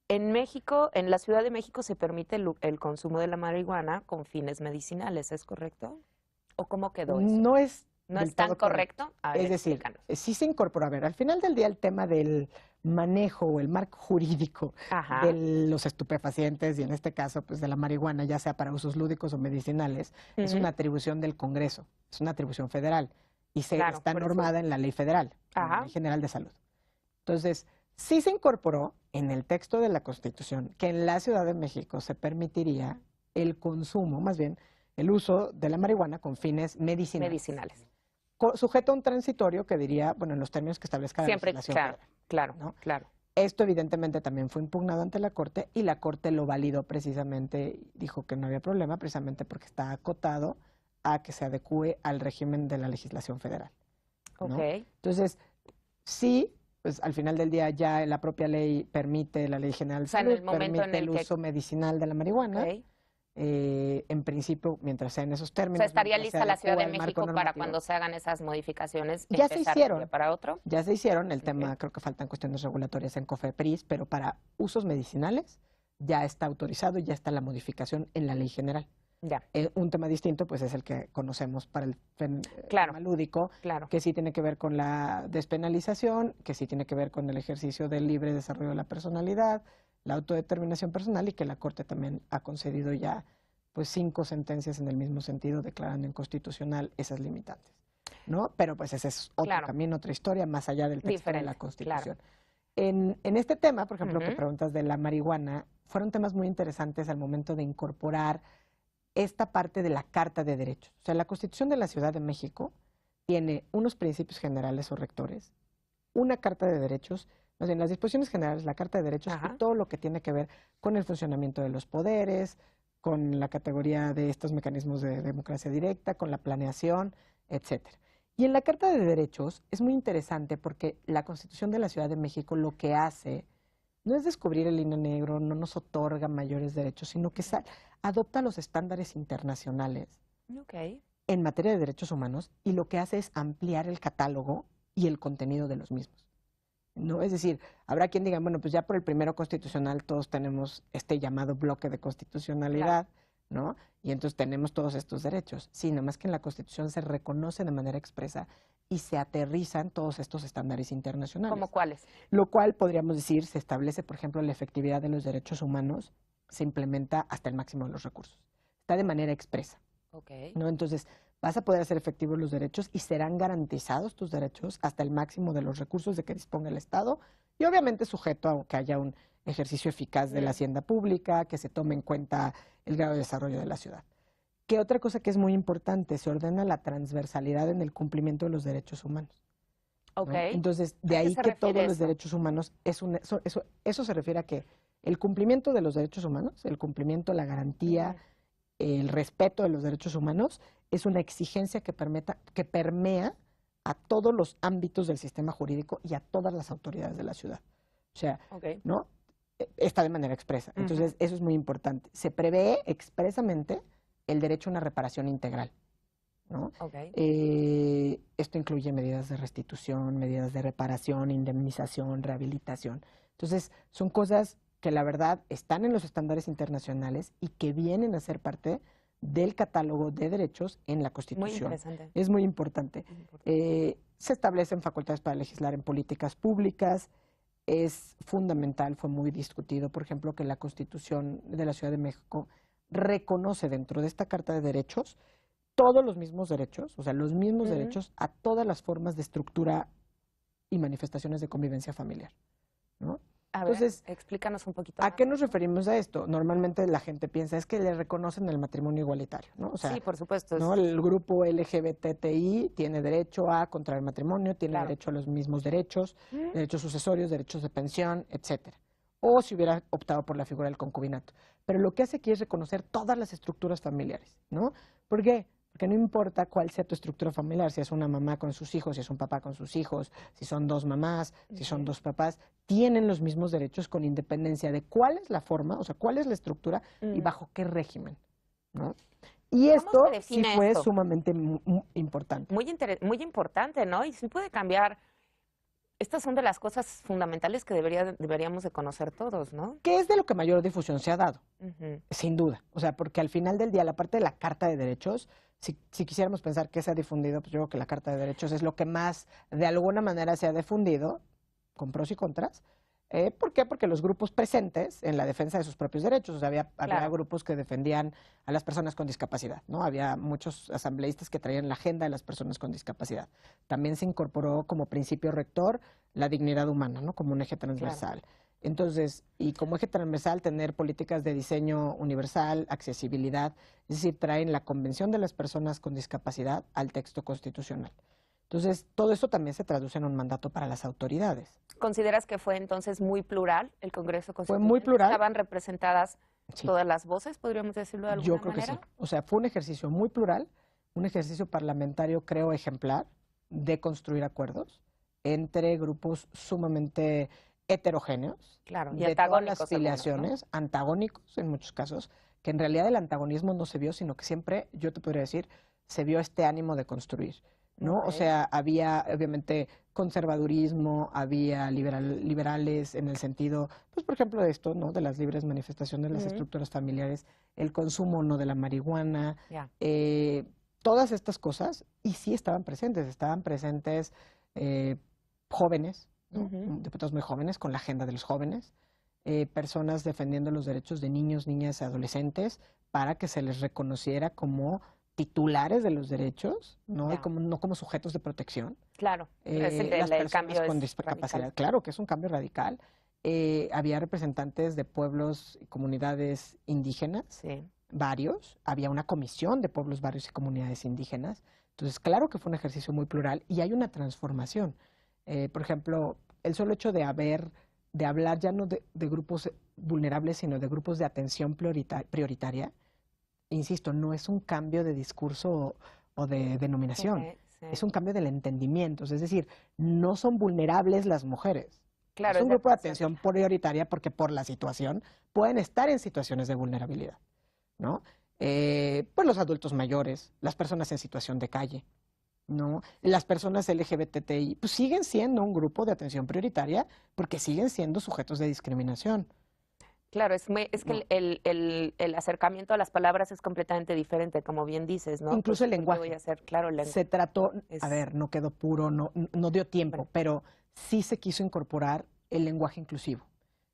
En México, en la Ciudad de México, se permite el consumo de la marihuana con fines medicinales, ¿es correcto? ¿O cómo quedó eso? No es tan correcto. A ver, es decir, sí se incorporó. A ver, al final del día el tema del manejo o el marco jurídico de los estupefacientes y en este caso pues de la marihuana, ya sea para usos lúdicos o medicinales, es una atribución del Congreso, es una atribución federal y está normada en la Ley Federal, en la Ley General de Salud. Entonces, sí se incorporó en el texto de la Constitución que en la Ciudad de México se permitiría el consumo, más bien el uso de la marihuana con fines medicinales. sujeto a un transitorio que diría, bueno, en los términos que establezca la Siempre, legislación claro, federal, claro, ¿no? claro. Esto evidentemente también fue impugnado ante la Corte y la Corte lo validó precisamente, dijo que no había problema, precisamente porque está acotado a que se adecúe al régimen de la legislación federal, ¿no? Ok. Entonces, sí, pues al final del día ya la propia ley permite, la Ley General O de sea, en Salud el momento permite en el el que... uso medicinal de la marihuana. Ok. En principio, mientras sea en esos O términos, sea, estaría mientras se lista la Ciudad de adecúa al marco México para normativo. cuando se hagan esas modificaciones Ya se empezar de un día hicieron, para otro. ya se hicieron. El tema, creo que faltan cuestiones regulatorias en COFEPRIS, pero para usos medicinales ya está autorizado y ya está la modificación en la ley general. Ya, Un tema distinto, pues, es el que conocemos para el Claro. tema lúdico, claro. que sí tiene que ver con la despenalización, que sí tiene que ver con el ejercicio del libre desarrollo de la personalidad, la autodeterminación personal, y que la Corte también ha concedido ya pues 5 sentencias en el mismo sentido, declarando inconstitucional esas limitantes, ¿no? Pero pues ese es otro Claro. camino, otra historia, más allá del texto de la Diferente, Constitución. En este tema, por ejemplo, que Ujú. preguntas de la marihuana, fueron temas muy interesantes al momento de incorporar esta parte de la Carta de Derechos. O sea, la Constitución de la Ciudad de México tiene unos principios generales o rectores, una Carta de Derechos, más bien las disposiciones generales, la Carta de Derechos Ajá. y todo lo que tiene que ver con el funcionamiento de los poderes, con la categoría de estos mecanismos de democracia directa, con la planeación, etcétera. Y en la Carta de Derechos es muy interesante porque la Constitución de la Ciudad de México lo que hace no es descubrir el hilo negro, no nos otorga mayores derechos, sino que adopta los estándares internacionales Ok. en materia de derechos humanos y lo que hace es ampliar el catálogo y el contenido de los mismos, ¿no? Es decir, habrá quien diga, bueno, pues ya por el primero constitucional todos tenemos este llamado bloque de constitucionalidad, ¿no? Y entonces tenemos todos estos derechos. Sí, nada más que en la Constitución se reconoce de manera expresa y se aterrizan todos estos estándares internacionales. ¿Cómo cuáles? Lo cual, podríamos decir, se establece, por ejemplo, la efectividad de los derechos humanos, se implementa hasta el máximo de los recursos. Está de manera expresa, Ok. ¿no? Entonces, vas a poder hacer efectivos los derechos y serán garantizados tus derechos hasta el máximo de los recursos de que disponga el Estado y obviamente sujeto a que haya un ejercicio eficaz de la hacienda pública, que se tome en cuenta el grado de desarrollo de la ciudad. ¿Qué otra cosa que es muy importante? Se ordena la transversalidad en el cumplimiento de los derechos humanos, ¿no? Ok. Entonces, de ¿A qué ahí se que refiere todos los eso? derechos humanos, eso se refiere a que el cumplimiento de los derechos humanos, el cumplimiento, la garantía, el respeto de los derechos humanos, es una exigencia que permea a todos los ámbitos del sistema jurídico y a todas las autoridades de la ciudad. O sea, Ok. ¿no? Está de manera expresa. Entonces, eso es muy importante. Se prevé expresamente el derecho a una reparación integral, ¿no? Ok. Esto incluye medidas de restitución, medidas de reparación, indemnización, rehabilitación. Entonces, son cosas que la verdad están en los estándares internacionales y que vienen a ser parte del catálogo de derechos en la Muy Constitución. interesante. Es muy importante. Muy importante. Se establecen facultades para legislar en políticas públicas. Es fundamental, fue muy discutido, por ejemplo, que la Constitución de la Ciudad de México reconoce dentro de esta Carta de Derechos todos los mismos derechos, o sea, los mismos derechos a todas las formas de estructura y manifestaciones de convivencia familiar, ¿no? A ver, Entonces, explícanos un poquito ¿a más. qué nos referimos a esto? Normalmente la gente piensa es que le reconocen el matrimonio igualitario, ¿no? O sea, Sí, por supuesto. ¿no? El grupo LGBTI tiene derecho a contraer matrimonio, tiene Claro. derecho a los mismos derechos, derechos sucesorios, derechos de pensión, etcétera. O si hubiera optado por la figura del concubinato. Pero lo que hace aquí es reconocer todas las estructuras familiares, ¿no? ¿Por qué? Porque no importa cuál sea tu estructura familiar, si es una mamá con sus hijos, si es un papá con sus hijos, si son dos mamás, si son dos papás, tienen los mismos derechos con independencia de cuál es la forma, o sea, cuál es la estructura y bajo qué régimen, ¿no? Y ¿Cómo esto se sí define fue esto? sumamente importante. Muy importante, ¿no? Y sí puede cambiar. Estas son de las cosas fundamentales que deberíamos de conocer todos, ¿no? Que es de lo que mayor difusión se ha dado, Ujú. sin duda. O sea, porque al final del día, la parte de la Carta de Derechos, si quisiéramos pensar que se ha difundido, pues yo creo que la Carta de Derechos es lo que más, de alguna manera, se ha difundido, con pros y contras. ¿Por qué? Porque los grupos presentes en la defensa de sus propios derechos, o sea, había Claro. grupos que defendían a las personas con discapacidad, ¿no? Había muchos asambleístas que traían la agenda de las personas con discapacidad. También se incorporó como principio rector la dignidad humana, ¿no? Como un eje transversal. Entonces, y como eje transversal, tener políticas de diseño universal, accesibilidad, es decir, traen la Convención de las Personas con Discapacidad al texto constitucional. Entonces, todo eso también se traduce en un mandato para las autoridades. ¿Consideras que fue entonces muy plural el Congreso Fue Constituyente? muy plural. ¿Estaban representadas Sí. todas las voces, podríamos decirlo de alguna Yo creo manera? que sí. O sea, fue un ejercicio muy plural, un ejercicio parlamentario, creo, ejemplar, de construir acuerdos entre grupos sumamente heterogéneos, Claro, y de todas las antagónicos algunos, ¿no? filiaciones, antagónicos en muchos casos, que en realidad el antagonismo no se vio, sino que siempre, yo te podría decir, se vio este ánimo de construir, ¿no? Ok. O sea, había obviamente conservadurismo, había liberales en el sentido, pues por ejemplo de esto, ¿no? De las libres manifestaciones de las estructuras familiares, el consumo no de la marihuana, Ya. todas estas cosas, y sí estaban presentes jóvenes, ¿no? Diputados muy jóvenes con la agenda de los jóvenes, personas defendiendo los derechos de niños, niñas y adolescentes para que se les reconociera como titulares de los derechos, ¿no? Y Ya. como, no como sujetos de protección. Claro, Las el personas cambio con es discapacidad, radical. claro que es un cambio radical. Había representantes de pueblos y comunidades indígenas, Sí. varios, había una comisión de pueblos, barrios y comunidades indígenas. Entonces, claro que fue un ejercicio muy plural y hay una transformación. Por ejemplo, el solo hecho de hablar ya no de grupos vulnerables, sino de grupos de atención prioritaria, insisto, no es un cambio de discurso o de denominación, Ok, sí. es un cambio del entendimiento. Es decir, no son vulnerables las mujeres. Claro, es un grupo de atención. atención prioritaria porque por la situación pueden estar en situaciones de vulnerabilidad, ¿no? Pues los adultos mayores, las personas en situación de calle, ¿no? Las personas LGBTI, pues siguen siendo un grupo de atención prioritaria porque siguen siendo sujetos de discriminación. Claro, es que No. el acercamiento a las palabras es completamente diferente, como bien dices, ¿no? Incluso el ¿por qué lenguaje. voy a hacer? Claro, el Se trató, es- a ver, no quedó puro, no dio tiempo, Bueno. pero sí se quiso incorporar el lenguaje inclusivo.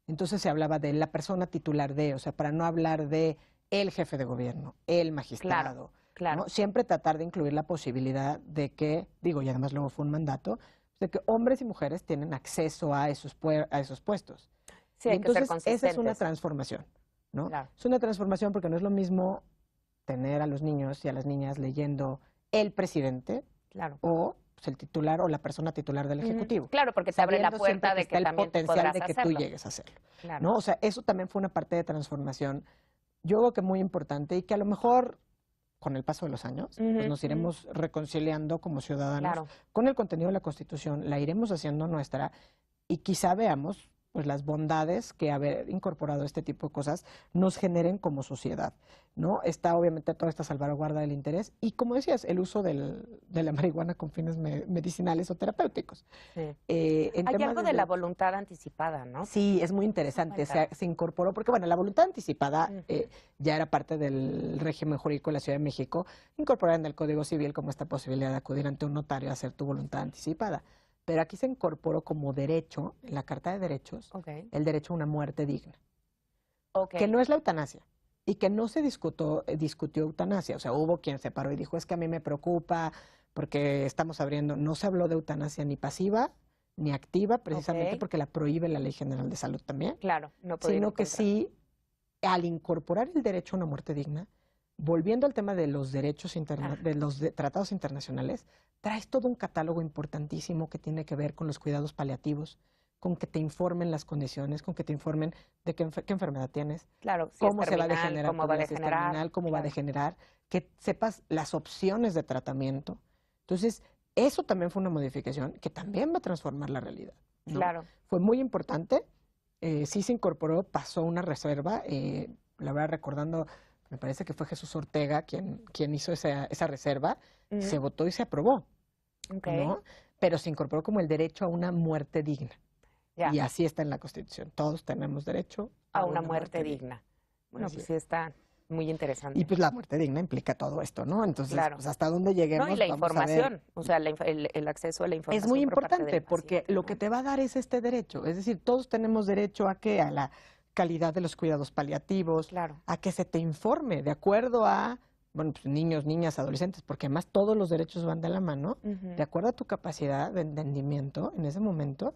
Entonces se hablaba de la persona titular de, o sea, para no hablar de el jefe de gobierno, el magistrado, claro. ¿no? Siempre tratar de incluir la posibilidad de que, digo, y además luego fue un mandato, de que hombres y mujeres tienen acceso a esos puestos. Sí, Y hay que ser entonces esa es una consistentes. transformación, ¿no? Claro. Es una transformación porque no es lo mismo tener a los niños y a las niñas leyendo el presidente Claro. o pues, el titular o la persona titular del Ejecutivo. Claro, porque te abre la Sabiendo puerta siempre de que está el también tú potencial podrás de que hacerlo. tú llegues a hacerlo, Claro. ¿no? O sea, eso también fue una parte de transformación, yo creo que muy importante y que a lo mejor con el paso de los años pues nos iremos reconciliando como ciudadanos Claro. con el contenido de la Constitución, la iremos haciendo nuestra y quizá veamos pues las bondades que haber incorporado este tipo de cosas nos generen como sociedad, ¿no? Está obviamente toda esta salvaguarda del interés y, como decías, el uso de la marihuana con fines medicinales o terapéuticos. Sí. En Hay tema algo de la voluntad anticipada, ¿no? Sí, es muy interesante. Cuéntanos. Se incorporó, porque bueno, la voluntad anticipada ya era parte del régimen jurídico de la Ciudad de México, incorporada en el Código Civil como esta posibilidad de acudir ante un notario a hacer tu voluntad anticipada. Pero aquí se incorporó como derecho, en la Carta de Derechos, el derecho a una muerte digna, que no es la eutanasia y que no se discutió eutanasia. O sea, hubo quien se paró y dijo, es que a mí me preocupa porque estamos abriendo, no se habló de eutanasia ni pasiva ni activa, precisamente porque la prohíbe la Ley General de Salud también. Claro, no puede ir Sino en que contra. sí, al incorporar el derecho a una muerte digna, volviendo al tema de los derechos de los tratados internacionales, traes todo un catálogo importantísimo que tiene que ver con los cuidados paliativos, con que te informen las condiciones, con que te informen de qué enfermedad tienes, Claro, si cómo es se va a terminal, degenerar cómo tu va a vida, si es degenerar, terminal, cómo va a claro. degenerar, que sepas las opciones de tratamiento. Entonces, eso también fue una modificación que también va a transformar la realidad, ¿no? Claro. Fue muy importante, sí se incorporó, pasó una reserva, la verdad recordando, me parece que fue Jesús Ortega quien hizo esa reserva, se votó y se aprobó, ¿no? Pero se incorporó como el derecho a una muerte digna. Ya. Y así está en la Constitución. Todos tenemos derecho a una muerte digna. Bueno, Así pues es. sí está muy interesante. Y pues la muerte digna implica todo esto, ¿no? Entonces, Claro. pues hasta dónde lleguemos. No, y la vamos a ver. información, o sea, el acceso a la información. Es muy por parte importante del porque paciente, lo ¿no? que te va a dar es este derecho. Es decir, todos tenemos derecho a que a la calidad de los cuidados paliativos, Claro. a que se te informe de acuerdo a, bueno, pues niños, niñas, adolescentes, porque además todos los derechos van de la mano, de acuerdo a tu capacidad de entendimiento en ese momento,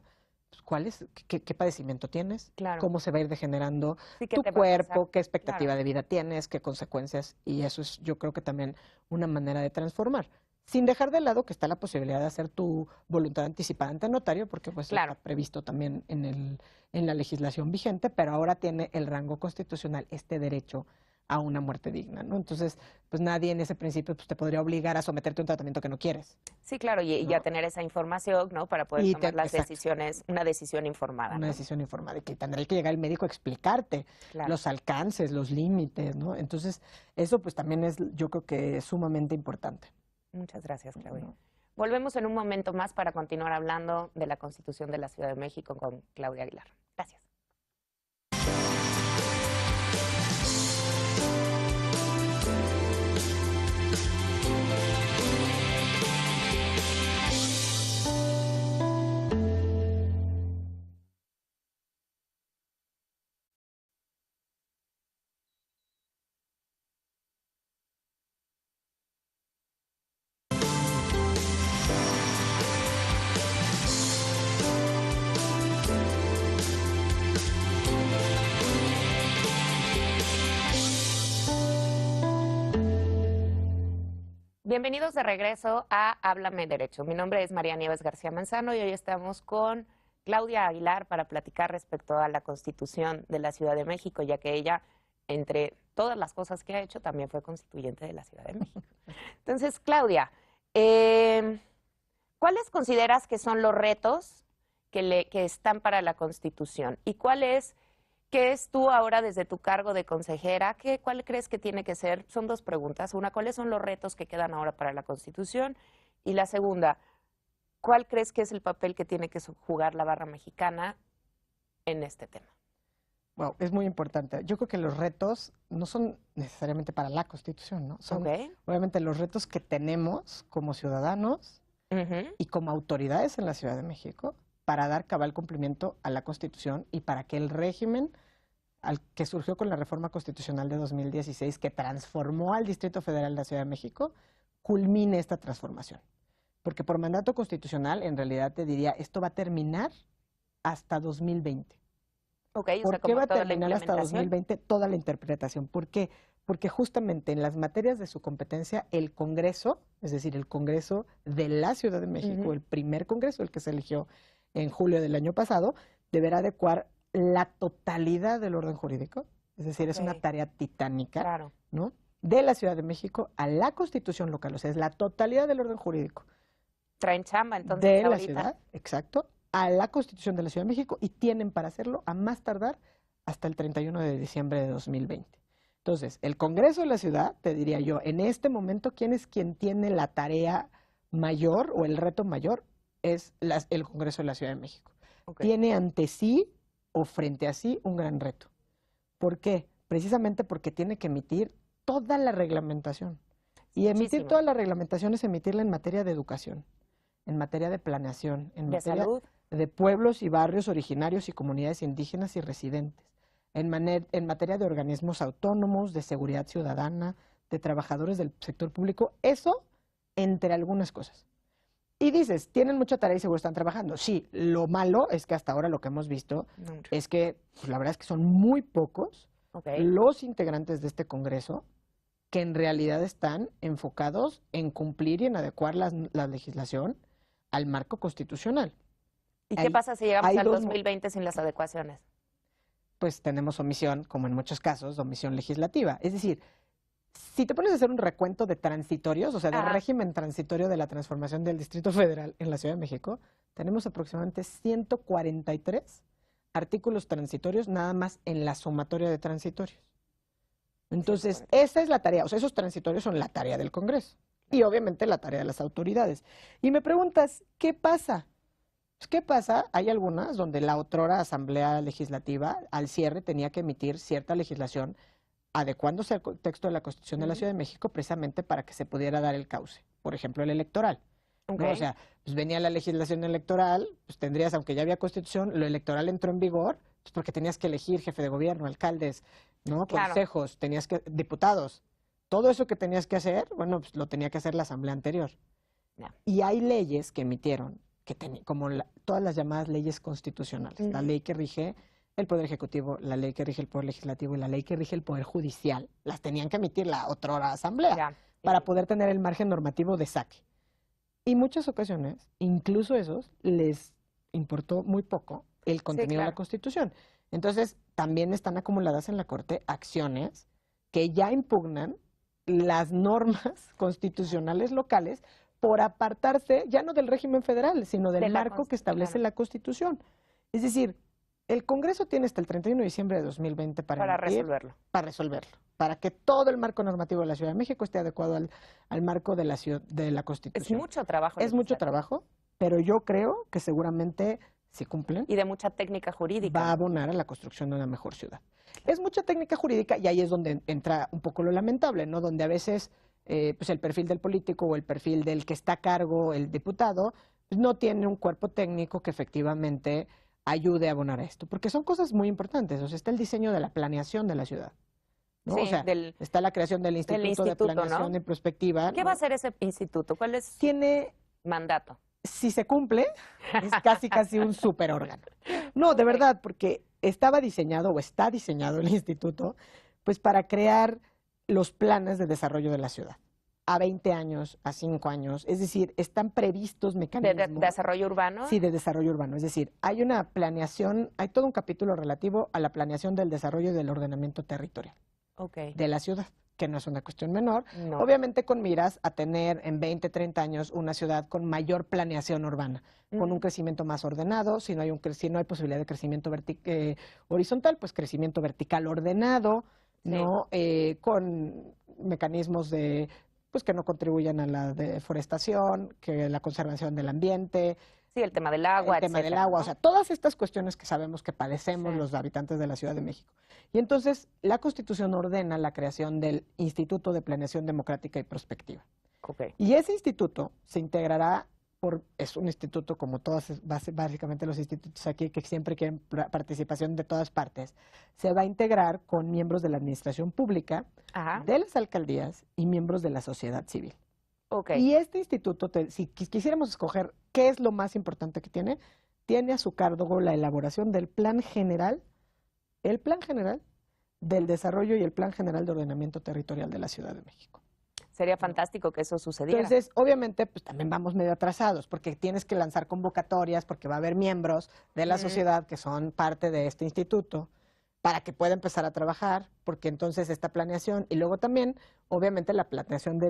pues, qué padecimiento tienes, Claro. cómo se va a ir degenerando Sí, ¿qué tu te va a pasar? cuerpo, qué expectativa Claro. de vida tienes, qué consecuencias, y eso es yo creo que también una manera de transformar. sin dejar de lado que está la posibilidad de hacer tu voluntad anticipada ante notario, porque pues Claro. está previsto también en la legislación vigente, pero ahora tiene el rango constitucional este derecho a una muerte digna, ¿no? Entonces, pues nadie en ese principio pues, te podría obligar a someterte a un tratamiento que no quieres. Sí, claro, y ¿no? ya tener esa información, ¿no? Para poder Y tomar las exacto, decisiones, una decisión informada, una ¿no? decisión informada, y que tendrá que llegar el médico a explicarte Claro. los alcances, los límites, ¿no? Entonces, eso pues también es, yo creo que es sumamente importante. Muchas gracias, Claudia. ¿no? Volvemos en un momento más para continuar hablando de la Constitución de la Ciudad de México con Claudia Aguilar. Gracias. Bienvenidos de regreso a Háblame Derecho. Mi nombre es María Nieves García Manzano y hoy estamos con Claudia Aguilar para platicar respecto a la Constitución de la Ciudad de México, ya que ella, entre todas las cosas que ha hecho, también fue constituyente de la Ciudad de México. Entonces, Claudia, ¿cuáles consideras que son los retos que están para la Constitución? ¿Y qué es tú ahora desde tu cargo de consejera? ¿Cuál crees que tiene que ser? Son dos preguntas. Una, ¿cuáles son los retos que quedan ahora para la Constitución? Y la segunda, ¿cuál crees que es el papel que tiene que jugar la barra mexicana en este tema? Wow, es muy importante. Yo creo que los retos no son necesariamente para la Constitución, ¿no? Son obviamente los retos que tenemos como ciudadanos y como autoridades en la Ciudad de México para dar cabal cumplimiento a la Constitución y para que el régimen que surgió con la reforma constitucional de 2016, que transformó al Distrito Federal de la Ciudad de México, culmine esta transformación. Porque por mandato constitucional, en realidad te diría, esto va a terminar hasta 2020. Okay, ¿Por qué va a terminar hasta 2020 toda la interpretación? ¿Por qué? Porque justamente en las materias de su competencia, el Congreso, es decir, el Congreso de la Ciudad de México, el primer Congreso, el que se eligió en julio del año pasado, deberá adecuar la totalidad del orden jurídico, es decir, es una tarea titánica, ¿no? De la Ciudad de México a la Constitución local, o sea, es la totalidad del orden jurídico. Traen chamba, entonces, de la ciudad, exacto, a la Constitución de la Ciudad de México y tienen para hacerlo a más tardar hasta el 31 de diciembre de 2020. Entonces, el Congreso de la Ciudad, te diría yo, en este momento, ¿quién es quien tiene la tarea mayor o el reto mayor? Es el Congreso de la Ciudad de México. Tiene ante sí o frente a sí un gran reto. ¿Por qué? Precisamente porque tiene que emitir toda la reglamentación. Y emitir toda la reglamentación es emitirla en materia de educación, en materia de planeación, en materia de pueblos y barrios originarios y comunidades indígenas y residentes, en materia de organismos autónomos, de seguridad ciudadana, de trabajadores del sector público, eso entre algunas cosas. Y dices, tienen mucha tarea y seguro están trabajando. Sí, lo malo es que hasta ahora lo que hemos visto es que, pues, la verdad es que son muy pocos los integrantes de este Congreso que en realidad están enfocados en cumplir y en adecuar la legislación al marco constitucional. ¿Y qué pasa si llegamos al 2020 sin las adecuaciones? Pues tenemos omisión, como en muchos casos, omisión legislativa. Es decir, si te pones a hacer un recuento de transitorios, o sea, del régimen transitorio de la transformación del Distrito Federal en la Ciudad de México, tenemos aproximadamente 143 artículos transitorios nada más en la sumatoria de transitorios. Entonces, esa es la tarea, o sea, esos transitorios son la tarea del Congreso y obviamente la tarea de las autoridades. Y me preguntas, ¿qué pasa? Pues, ¿qué pasa? Hay algunas donde la otrora Asamblea Legislativa al cierre tenía que emitir cierta legislación adecuándose al texto de la Constitución de la Ciudad de México precisamente para que se pudiera dar el cauce. Por ejemplo, el electoral. ¿no? O sea, pues venía la legislación electoral, pues tendrías, aunque ya había Constitución, lo electoral entró en vigor, pues porque tenías que elegir jefe de gobierno, alcaldes, ¿no? Consejos, tenías que, diputados. Todo eso que tenías que hacer, bueno, pues lo tenía que hacer la Asamblea anterior. Y hay leyes que emitieron, como todas las llamadas leyes constitucionales. La ley que rige el Poder Ejecutivo, la ley que rige el Poder Legislativo y la ley que rige el Poder Judicial, las tenían que emitir la otrora Asamblea para poder tener el margen normativo de saque. Y muchas ocasiones, incluso esos, les importó muy poco el contenido de la claro. Constitución. Entonces, también están acumuladas en la Corte acciones que ya impugnan las normas constitucionales locales por apartarse ya no del régimen federal, sino del De la marco que establece claro, la Constitución. Es decir, el Congreso tiene hasta el 31 de diciembre de 2020 para para emitir, resolverlo. para que todo el marco normativo de la Ciudad de México esté adecuado al marco de de la Es Constitución. mucho trabajo Es mucho legislativo. trabajo, pero yo creo que seguramente, si cumplen, Y de mucha técnica jurídica. va a ¿no? abonar a la construcción de una mejor ciudad. Es mucha técnica jurídica y ahí es donde entra un poco lo lamentable, ¿no? Donde a veces pues el perfil del político o el perfil del que está a cargo, el diputado, pues no tiene un cuerpo técnico que efectivamente ayude a abonar a esto, porque son cosas muy importantes. O sea, está el diseño de la planeación de la ciudad, ¿no? Sí, O sea, está la creación del Instituto de instituto, Planeación ¿no? y Prospectiva. ¿Qué va a hacer ese instituto? ¿Cuál es su Tiene, mandato? si se cumple, es casi un superórgano. No, de Ok. verdad, porque estaba diseñado o está diseñado el instituto, pues para crear los planes de desarrollo de la ciudad. A 20 años, a 5 años, es decir, están previstos ¿De mecanismos. desarrollo urbano? Sí, de desarrollo urbano. Es decir, hay una planeación, hay todo un capítulo relativo a la planeación del desarrollo y del ordenamiento territorial Ok. de la ciudad, que no es una cuestión menor. No. Obviamente con miras a tener en 20, 30 años una ciudad con mayor planeación urbana, con un crecimiento más ordenado. Si no hay, si no hay posibilidad de crecimiento horizontal, pues crecimiento vertical ordenado, Sí. ¿no? Con mecanismos de pues que no contribuyan a la deforestación, que la conservación del ambiente, Sí, el tema del agua, el tema del etcétera, agua, ¿no? o sea, todas estas cuestiones que sabemos que padecemos Sí. los habitantes de la Ciudad de México. Y entonces la Constitución ordena la creación del Instituto de Planeación Democrática y Prospectiva. Ok. Y ese instituto se integrará es un instituto como todos, básicamente los institutos aquí que siempre quieren participación de todas partes, se va a integrar con miembros de la administración pública, Ajá. de las alcaldías y miembros de la sociedad civil. Ok. Y este instituto, si quisiéramos escoger qué es lo más importante que tiene a su cargo la elaboración del el plan general del desarrollo y el plan general de ordenamiento territorial de la Ciudad de México. Sería fantástico que eso sucediera. Entonces, obviamente, pues también vamos medio atrasados, porque tienes que lanzar convocatorias, porque va a haber miembros de la sociedad que son parte de este instituto, para que pueda empezar a trabajar, porque entonces esta planeación, y luego también, obviamente, la planeación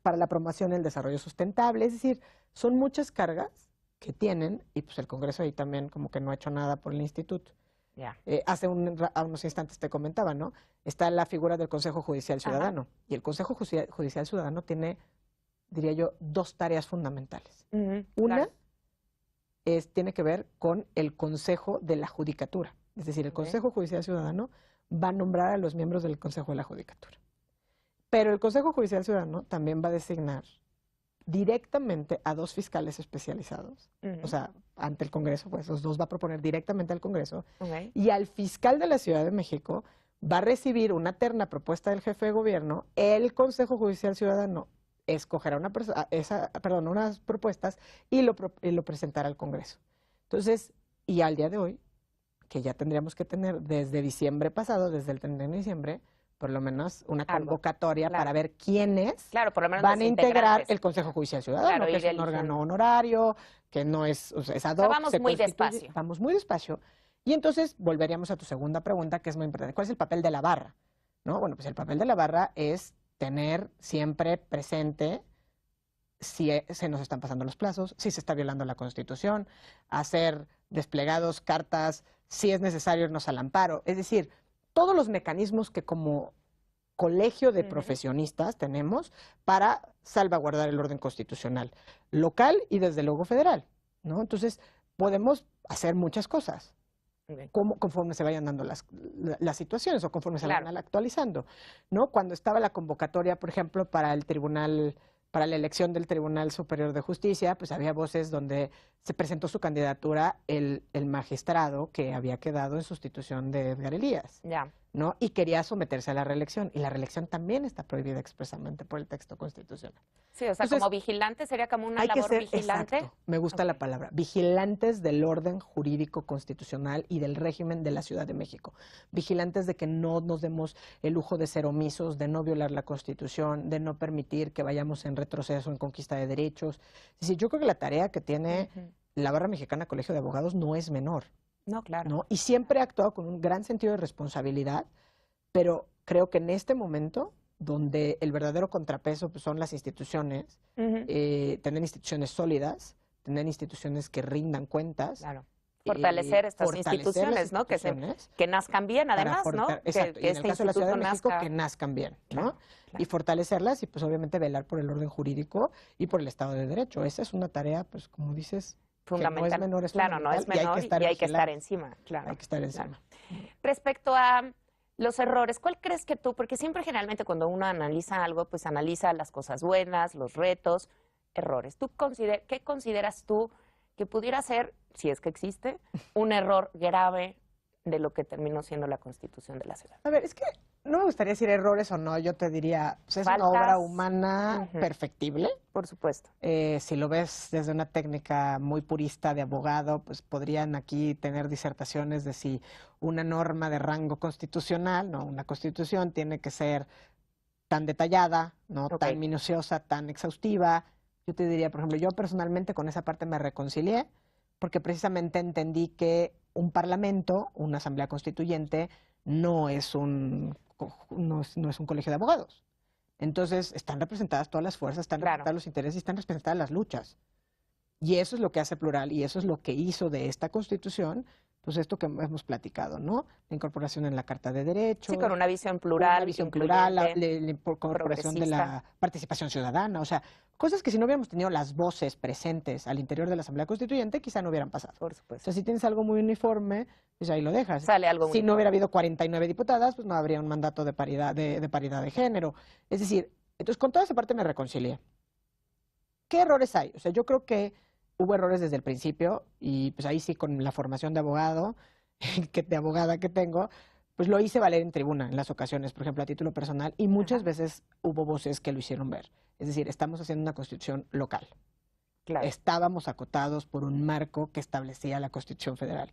para la promoción y el desarrollo sustentable, es decir, son muchas cargas que tienen, y pues el Congreso ahí también como que no ha hecho nada por el instituto. Ya. Hace unos instantes te comentaba, ¿no? Está la figura del Consejo Judicial Ciudadano. Ajá. Y el Consejo Judicial Ciudadano tiene, diría yo, dos tareas fundamentales. Una tiene que ver con el Consejo de la Judicatura. Es decir, el Consejo Judicial Ciudadano va a nombrar a los miembros del Consejo de la Judicatura. Pero el Consejo Judicial Ciudadano también va a designar directamente a dos fiscales especializados, o sea, ante el Congreso, pues los dos va a proponer directamente al Congreso, y al fiscal de la Ciudad de México va a recibir una terna propuesta del jefe de gobierno, el Consejo Judicial Ciudadano escogerá unas propuestas y lo presentará al Congreso. Entonces, y al día de hoy, que ya tendríamos que tener desde diciembre pasado, desde el 31 de diciembre, por lo menos una convocatoria para ver quiénes por lo menos van a integrar el Consejo Judicial Ciudadano, que es un órgano honorario, que no es, o sea, es ad hoc. Vamos muy despacio. Vamos muy despacio. Y entonces volveríamos a tu segunda pregunta, que es muy importante. ¿Cuál es el papel de la barra? ¿No? Bueno, pues el papel de la barra es tener siempre presente si se nos están pasando los plazos, si se está violando la Constitución, hacer desplegados, cartas, si es necesario irnos al amparo. Es decir, todos los mecanismos que como colegio de profesionistas tenemos para salvaguardar el orden constitucional local y desde luego federal, ¿no? Entonces, podemos hacer muchas cosas conforme se vayan dando las situaciones o conforme se vayan actualizando, ¿no? Cuando estaba la convocatoria, por ejemplo, para la elección del Tribunal Superior de Justicia, pues había voces donde se presentó su candidatura el magistrado que había quedado en sustitución de Edgar Elías. ¿no? Y quería someterse a la reelección. Y la reelección también está prohibida expresamente por el texto constitucional. Sí, o sea, Entonces, como vigilante sería como una hay que labor ser, vigilante. exacto, me gusta la palabra, vigilantes del orden jurídico constitucional y del régimen de la Ciudad de México. Vigilantes de que no nos demos el lujo de ser omisos, de no violar la Constitución, de no permitir que vayamos en retroceso en conquista de derechos. Es decir, yo creo que la tarea que tiene la Barra Mexicana Colegio de Abogados no es menor. No, claro. ¿No? Y siempre ha actuado con un gran sentido de responsabilidad, pero creo que en este momento, donde el verdadero contrapeso pues, son las instituciones, tener instituciones sólidas, tener instituciones que rindan cuentas. Claro. Fortalecer estas instituciones, ¿no? Que nazcan bien, además, ¿no? Exacto, y en el caso de la Ciudad de México, que nazcan bien, ¿no? Claro. Y fortalecerlas y, pues, obviamente, velar por el orden jurídico y por el Estado de Derecho. Esa es una tarea, pues, como dices, fundamental. Que no es menor, es claro, no es menor y hay que estar encima. Claro. Hay que estar encima. Claro. Respecto a los errores, ¿cuál crees que tú, porque siempre generalmente cuando uno analiza algo, pues analiza las cosas buenas, los retos, errores. ¿Qué consideras tú que pudiera ser, si es que existe, un error grave de lo que terminó siendo la Constitución de la ciudad? A ver, es que no me gustaría decir errores o no, yo te diría, pues es una obra humana perfectible. Por supuesto. Si lo ves desde una técnica muy purista de abogado, pues podrían aquí tener disertaciones de si una norma de rango constitucional, no, una constitución tiene que ser tan detallada, no, tan minuciosa, tan exhaustiva. Yo te diría, por ejemplo, yo personalmente con esa parte me reconcilié, porque precisamente entendí que un parlamento, una asamblea constituyente, no es un colegio de abogados. Entonces, están representadas todas las fuerzas, están representados los intereses y están representadas las luchas. Y eso es lo que hace plural y eso es lo que hizo de esta Constitución, pues esto que hemos platicado, ¿no? La incorporación en la Carta de Derechos. Sí, con una visión plural. Una visión plural, la incorporación de la participación ciudadana, o sea, cosas que si no hubiéramos tenido las voces presentes al interior de la Asamblea Constituyente, quizá no hubieran pasado. Por supuesto. O sea, si tienes algo muy uniforme, pues ahí lo dejas. Sale algo si no hubiera habido 49 diputadas, pues no habría un mandato de paridad de género. Es decir, entonces con toda esa parte me reconcilié. ¿Qué errores hay? O sea, yo creo que hubo errores desde el principio y pues ahí sí con la formación de abogado, de abogada que tengo, pues lo hice valer en tribuna en las ocasiones, por ejemplo, a título personal, y muchas veces hubo voces que lo hicieron ver. Es decir, estamos haciendo una constitución local. Claro. Estábamos acotados por un marco que establecía la Constitución Federal.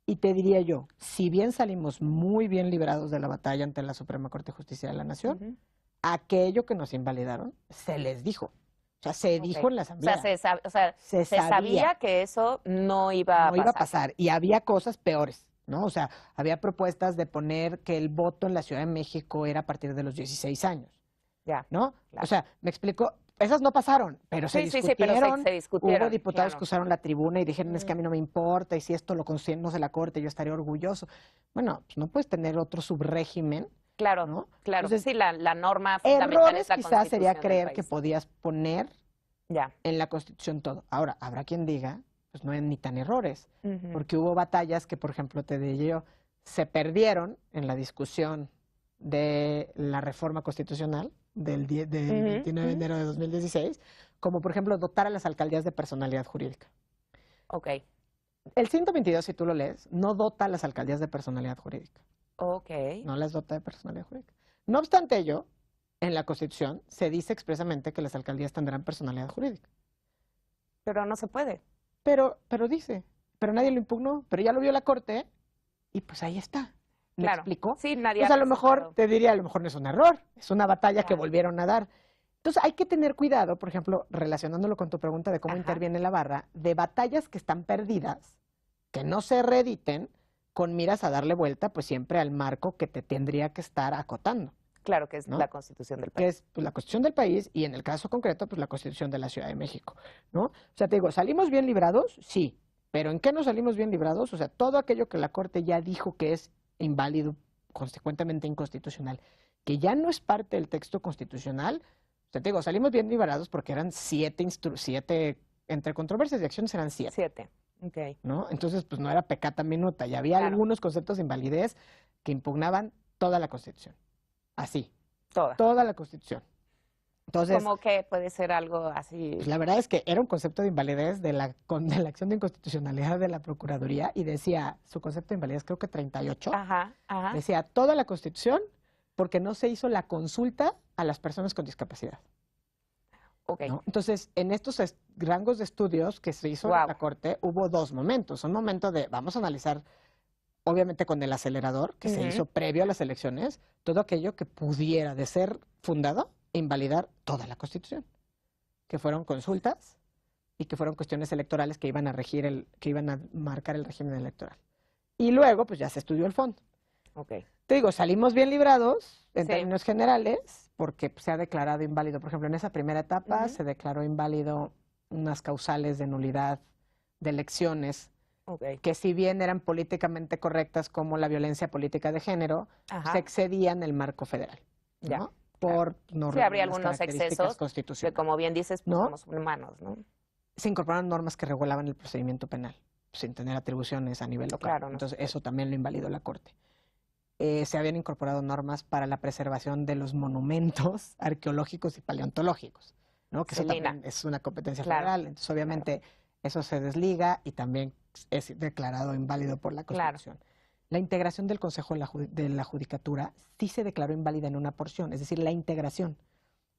Y te diría yo, si bien salimos muy bien librados de la batalla ante la Suprema Corte de Justicia de la Nación, aquello que nos invalidaron se les dijo. O sea, se dijo en la Asamblea. O sea, se sabía que eso no iba a pasar. No iba a pasar. Y había cosas peores, ¿no? O sea, había propuestas de poner que el voto en la Ciudad de México era a partir de los 16 años. Ya. ¿No? Claro. O sea, me explico, esas no pasaron, pero se discutieron. Pero se discutieron. Hubo diputados que usaron la tribuna y dijeron, es que a mí no me importa, y si esto lo no se la corte, yo estaría orgulloso. Bueno, pues no puedes tener otro subrégimen. Claro, ¿no? Claro. Entonces, sí, la norma fundamental errores es la quizás sería Constitución creer del que país. podías poner en la Constitución todo. Ahora, habrá quien diga, pues no eran ni tan errores, porque hubo batallas que, por ejemplo, te diría yo, se perdieron en la discusión de la reforma constitucional del 29 de enero de 2016, como por ejemplo dotar a las alcaldías de personalidad jurídica. Ok. El 122, si tú lo lees, no dota a las alcaldías de personalidad jurídica. Ok. No las dota de personalidad jurídica. No obstante ello, en la Constitución se dice expresamente que las alcaldías tendrán personalidad jurídica. Pero no se puede. Pero nadie lo impugnó, pero ya lo vio la Corte y pues ahí está. ¿Me explico? Sí, nadie pues a lo mejor, te diría, a lo mejor no es un error, es una batalla que volvieron a dar. Entonces hay que tener cuidado, por ejemplo, relacionándolo con tu pregunta de cómo interviene la barra, de batallas que están perdidas, que no se reediten, con miras a darle vuelta, pues siempre al marco que te tendría que estar acotando. Claro, que es la Constitución del país. Que es pues, la Constitución del país y en el caso concreto, pues la Constitución de la Ciudad de México, ¿no? O sea, te digo, ¿salimos bien librados? Sí. ¿Pero en qué no salimos bien librados? O sea, todo aquello que la Corte ya dijo que es inválido, consecuentemente inconstitucional, que ya no es parte del texto constitucional, o sea, te digo, salimos bien librados porque eran siete, entre controversias y acciones eran 7. 7, ok. ¿No? Entonces, pues no era peccata minuta, y había algunos conceptos de invalidez que impugnaban toda la Constitución. Así. Toda. Toda la Constitución. Entonces, Como que puede ser algo así. pues la verdad es que era un concepto de invalidez de la acción de inconstitucionalidad de la Procuraduría y decía, su concepto de invalidez creo que 38, Ajá, ajá. decía toda la Constitución porque no se hizo la consulta a las personas con discapacidad. Ok. ¿No? Entonces, en estos rangos de estudios que se hizo en la Corte, hubo dos momentos. Un momento de, vamos a analizar, obviamente con el acelerador, que se hizo previo a las elecciones, todo aquello que pudiera, de ser fundado, invalidar toda la Constitución. Que fueron consultas y que fueron cuestiones electorales que iban a regir que iban a marcar el régimen electoral. Y luego, pues ya se estudió el fondo. Ok. Te digo, salimos bien librados en términos generales, porque se ha declarado inválido. Por ejemplo, en esa primera etapa se declaró inválido unas causales de nulidad de elecciones, que si bien eran políticamente correctas como la violencia política de género, se excedían el marco federal, ¿no? Ya. Por no Sí, habría algunos características excesos constitucionales. que, como bien dices, pues ¿no? somos humanos, ¿no? Se incorporaron normas que regulaban el procedimiento penal, sin tener atribuciones a nivel local. Claro, no Entonces, sé. eso también lo invalidó la Corte. Se habían incorporado normas para la preservación de los monumentos arqueológicos y paleontológicos, ¿no? Que eso también es una competencia federal. Entonces, obviamente, eso se desliga y también es declarado inválido por la Constitución. La integración del Consejo de la Judicatura sí se declaró inválida en una porción, es decir, la integración,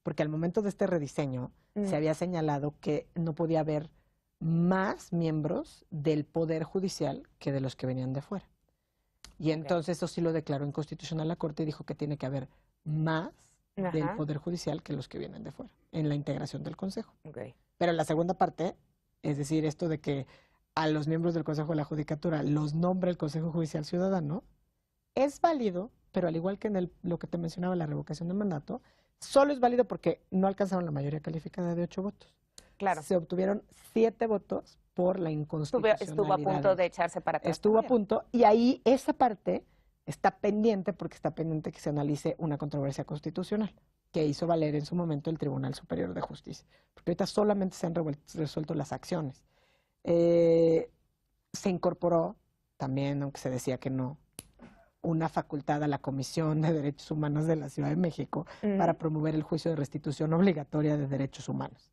porque al momento de este rediseño se había señalado que no podía haber más miembros del Poder Judicial que de los que venían de fuera. Y entonces eso sí lo declaró inconstitucional la Corte y dijo que tiene que haber más del Poder Judicial que los que vienen de fuera, en la integración del Consejo. Pero en la segunda parte, es decir, esto de que a los miembros del Consejo de la Judicatura los nombra el Consejo Judicial Ciudadano, es válido, pero al igual que en lo que te mencionaba, la revocación de mandato, solo es válido porque no alcanzaron la mayoría calificada de 8 votos. Claro. Se obtuvieron 7 votos por la inconstitucionalidad. Estuvo a punto de echarse para atrás. Estuvo a punto, y ahí esa parte está pendiente, porque está pendiente que se analice una controversia constitucional que hizo valer en su momento el Tribunal Superior de Justicia. Porque ahorita solamente se han resuelto las acciones. Se incorporó también, aunque se decía que no, una facultad a la Comisión de Derechos Humanos de la Ciudad de México para promover el juicio de restitución obligatoria de derechos humanos.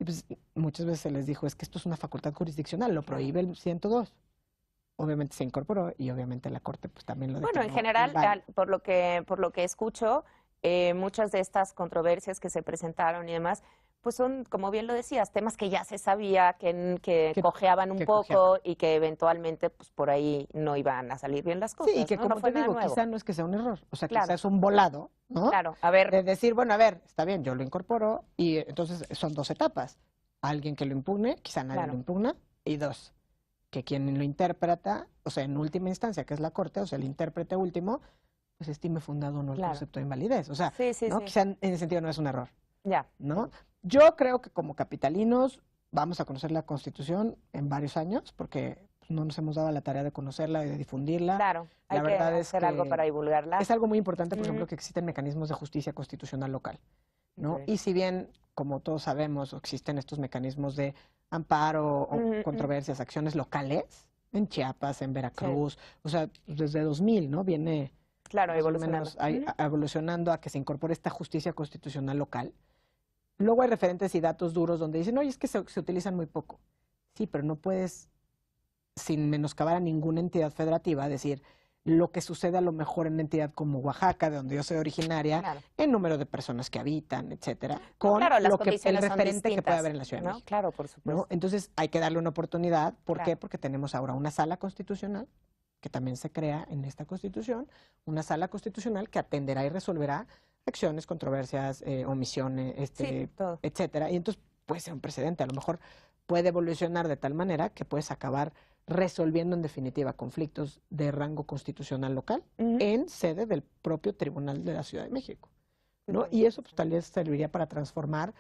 Y pues muchas veces se les dijo, es que esto es una facultad jurisdiccional, lo prohíbe el 102. Obviamente se incorporó y obviamente la Corte pues también lo declaró. Bueno, en general, por lo que escucho, muchas de estas controversias que se presentaron y demás, pues son, como bien lo decías, temas que ya se sabía, que cojeaban un poco y que eventualmente pues por ahí no iban a salir bien las cosas. Sí, y que como te digo, quizá no es que sea un error, o sea, quizá es un volado, ¿no? Claro, a ver. De decir, bueno, a ver, está bien, yo lo incorporo y entonces son 2 etapas. Alguien que lo impugne, quizá nadie lo impugna, y 2, que quien lo interpreta, o sea, en última instancia, que es la Corte, o sea, el intérprete último, pues estime fundado o no el concepto de invalidez. O sea, ¿no? Quizá en ese sentido no es un error. ¿No? Yo creo que como capitalinos vamos a conocer la Constitución en varios años, porque no nos hemos dado la tarea de conocerla y de difundirla. Claro, hay que hacer algo para divulgarla. Es algo muy importante, por ejemplo, que existen mecanismos de justicia constitucional local, ¿no? Y si bien, como todos sabemos, existen estos mecanismos de amparo o controversias, acciones locales, en Chiapas, en Veracruz, o sea, desde 2000, ¿no? Viene evolucionando a que se incorpore esta justicia constitucional local. Luego hay referentes y datos duros donde dicen, oye, es que se utilizan muy poco. Sí, pero no puedes, sin menoscabar a ninguna entidad federativa, decir lo que sucede a lo mejor en una entidad como Oaxaca, de donde yo soy originaria, el número de personas que habitan, etcétera, con el referente que puede haber en la Ciudad de México. Claro, por supuesto. ¿No? Entonces hay que darle una oportunidad. ¿Por qué? Porque tenemos ahora una sala constitucional, que también se crea en esta Constitución, una sala constitucional que atenderá y resolverá acciones, controversias, omisiones, etcétera. Y entonces puede ser un precedente. A lo mejor puede evolucionar de tal manera que puedes acabar resolviendo en definitiva conflictos de rango constitucional local en sede del propio Tribunal de la Ciudad de México, ¿no? Y eso pues tal vez serviría para transformar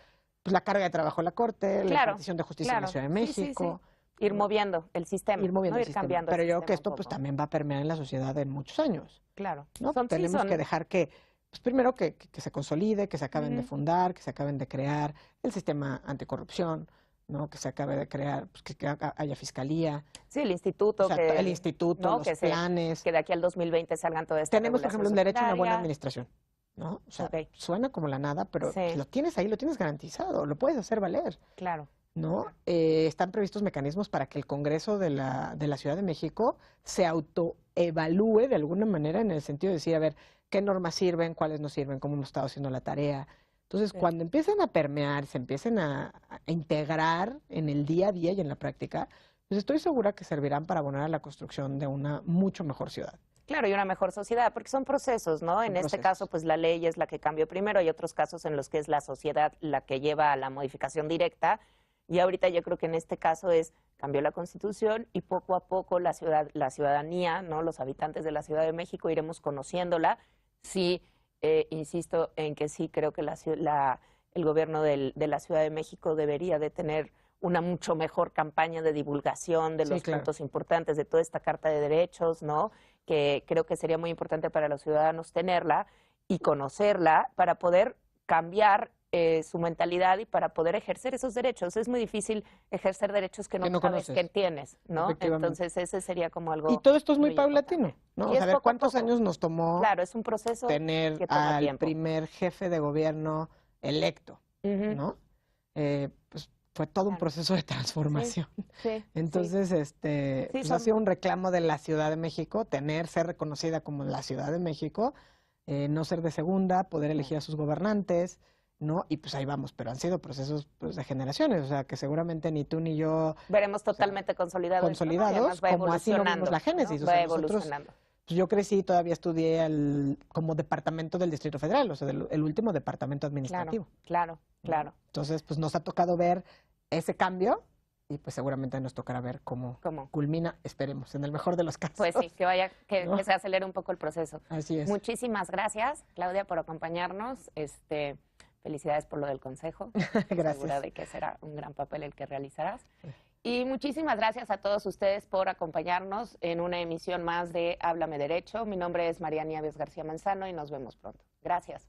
pues, la carga de trabajo de la Corte, la impartición de justicia en la Ciudad de México. Ir moviendo el sistema, ir cambiando. Pero yo creo que esto pues también va a permear en la sociedad en muchos años. Claro. ¿No? Tenemos que dejar que, pues primero que se consolide, que se acaben de fundar, que se acaben de crear el sistema anticorrupción, ¿no? Que se acabe de crear, pues, que haya fiscalía. Sí, el instituto. O sea, el instituto, los planes. Que de aquí al 2020 salgan todas estas Tenemos, por ejemplo, un derecho a una buena administración. ¿no? O sea, Ok. suena como la nada, pero Sí. lo tienes ahí, lo tienes garantizado, lo puedes hacer valer, Claro. ¿no? Están previstos mecanismos para que el Congreso de la Ciudad de México se autoevalúe de alguna manera en el sentido de decir, a ver, qué normas sirven, cuáles no sirven, cómo hemos estado haciendo la tarea. Entonces, Sí. cuando empiecen a permear, se empiecen a integrar en el día a día y en la práctica, pues estoy segura que servirán para abonar a la construcción de una mucho mejor ciudad. Claro, y una mejor sociedad, porque son procesos, ¿no? En este caso, pues la ley es la que cambió primero, hay otros casos en los que es la sociedad la que lleva a la modificación directa, y ahorita yo creo que en este caso es cambió la Constitución y poco a poco la ciudadanía, ¿no? Los habitantes de la Ciudad de México iremos conociéndola. Sí, insisto en que sí creo que el gobierno de la Ciudad de México debería de tener una mucho mejor campaña de divulgación de Sí, los claro. puntos importantes de toda esta Carta de Derechos, ¿no? Que creo que sería muy importante para los ciudadanos tenerla y conocerla para poder cambiar su mentalidad y para poder ejercer esos derechos. Es muy difícil ejercer derechos que no Que no sabes conoces. que tienes, ¿no? Efectivamente. Entonces ese sería como algo Y todo esto es muy paulatino, importante. ¿no? Y O sea, es a ver, poco a ¿cuántos poco. años nos tomó Claro, es un proceso tener que toma al tiempo. primer jefe de gobierno electo, Ujú, ¿no? Pues fue todo un claro. proceso de transformación. Sí, Entonces, sí, pues ha sido un reclamo de la Ciudad de México, ser reconocida como la Ciudad de México, no ser de segunda, poder elegir a sus gobernantes, ¿no? Y pues ahí vamos, pero han sido procesos pues, de generaciones, o sea, que seguramente ni tú ni yo veremos totalmente consolidado esto, ¿no? Y consolidados, además va como así lo vimos evolucionando, la génesis. ¿no? O Va sea, nosotros, evolucionando. pues yo crecí, todavía estudié como departamento del Distrito Federal, o sea, el último departamento administrativo. Claro, claro. Entonces, pues nos ha tocado ver ese cambio y pues seguramente nos tocará ver cómo ¿Cómo? culmina, esperemos, en el mejor de los casos. Pues sí, ¿No? que se acelere un poco el proceso. Así es. Muchísimas gracias, Claudia, por acompañarnos. Felicidades por lo del consejo. Estoy Gracias. segura de que será un gran papel el que realizarás. Y muchísimas gracias a todos ustedes por acompañarnos en una emisión más de Háblame Derecho. Mi nombre es María Nieves García Manzano y nos vemos pronto. Gracias.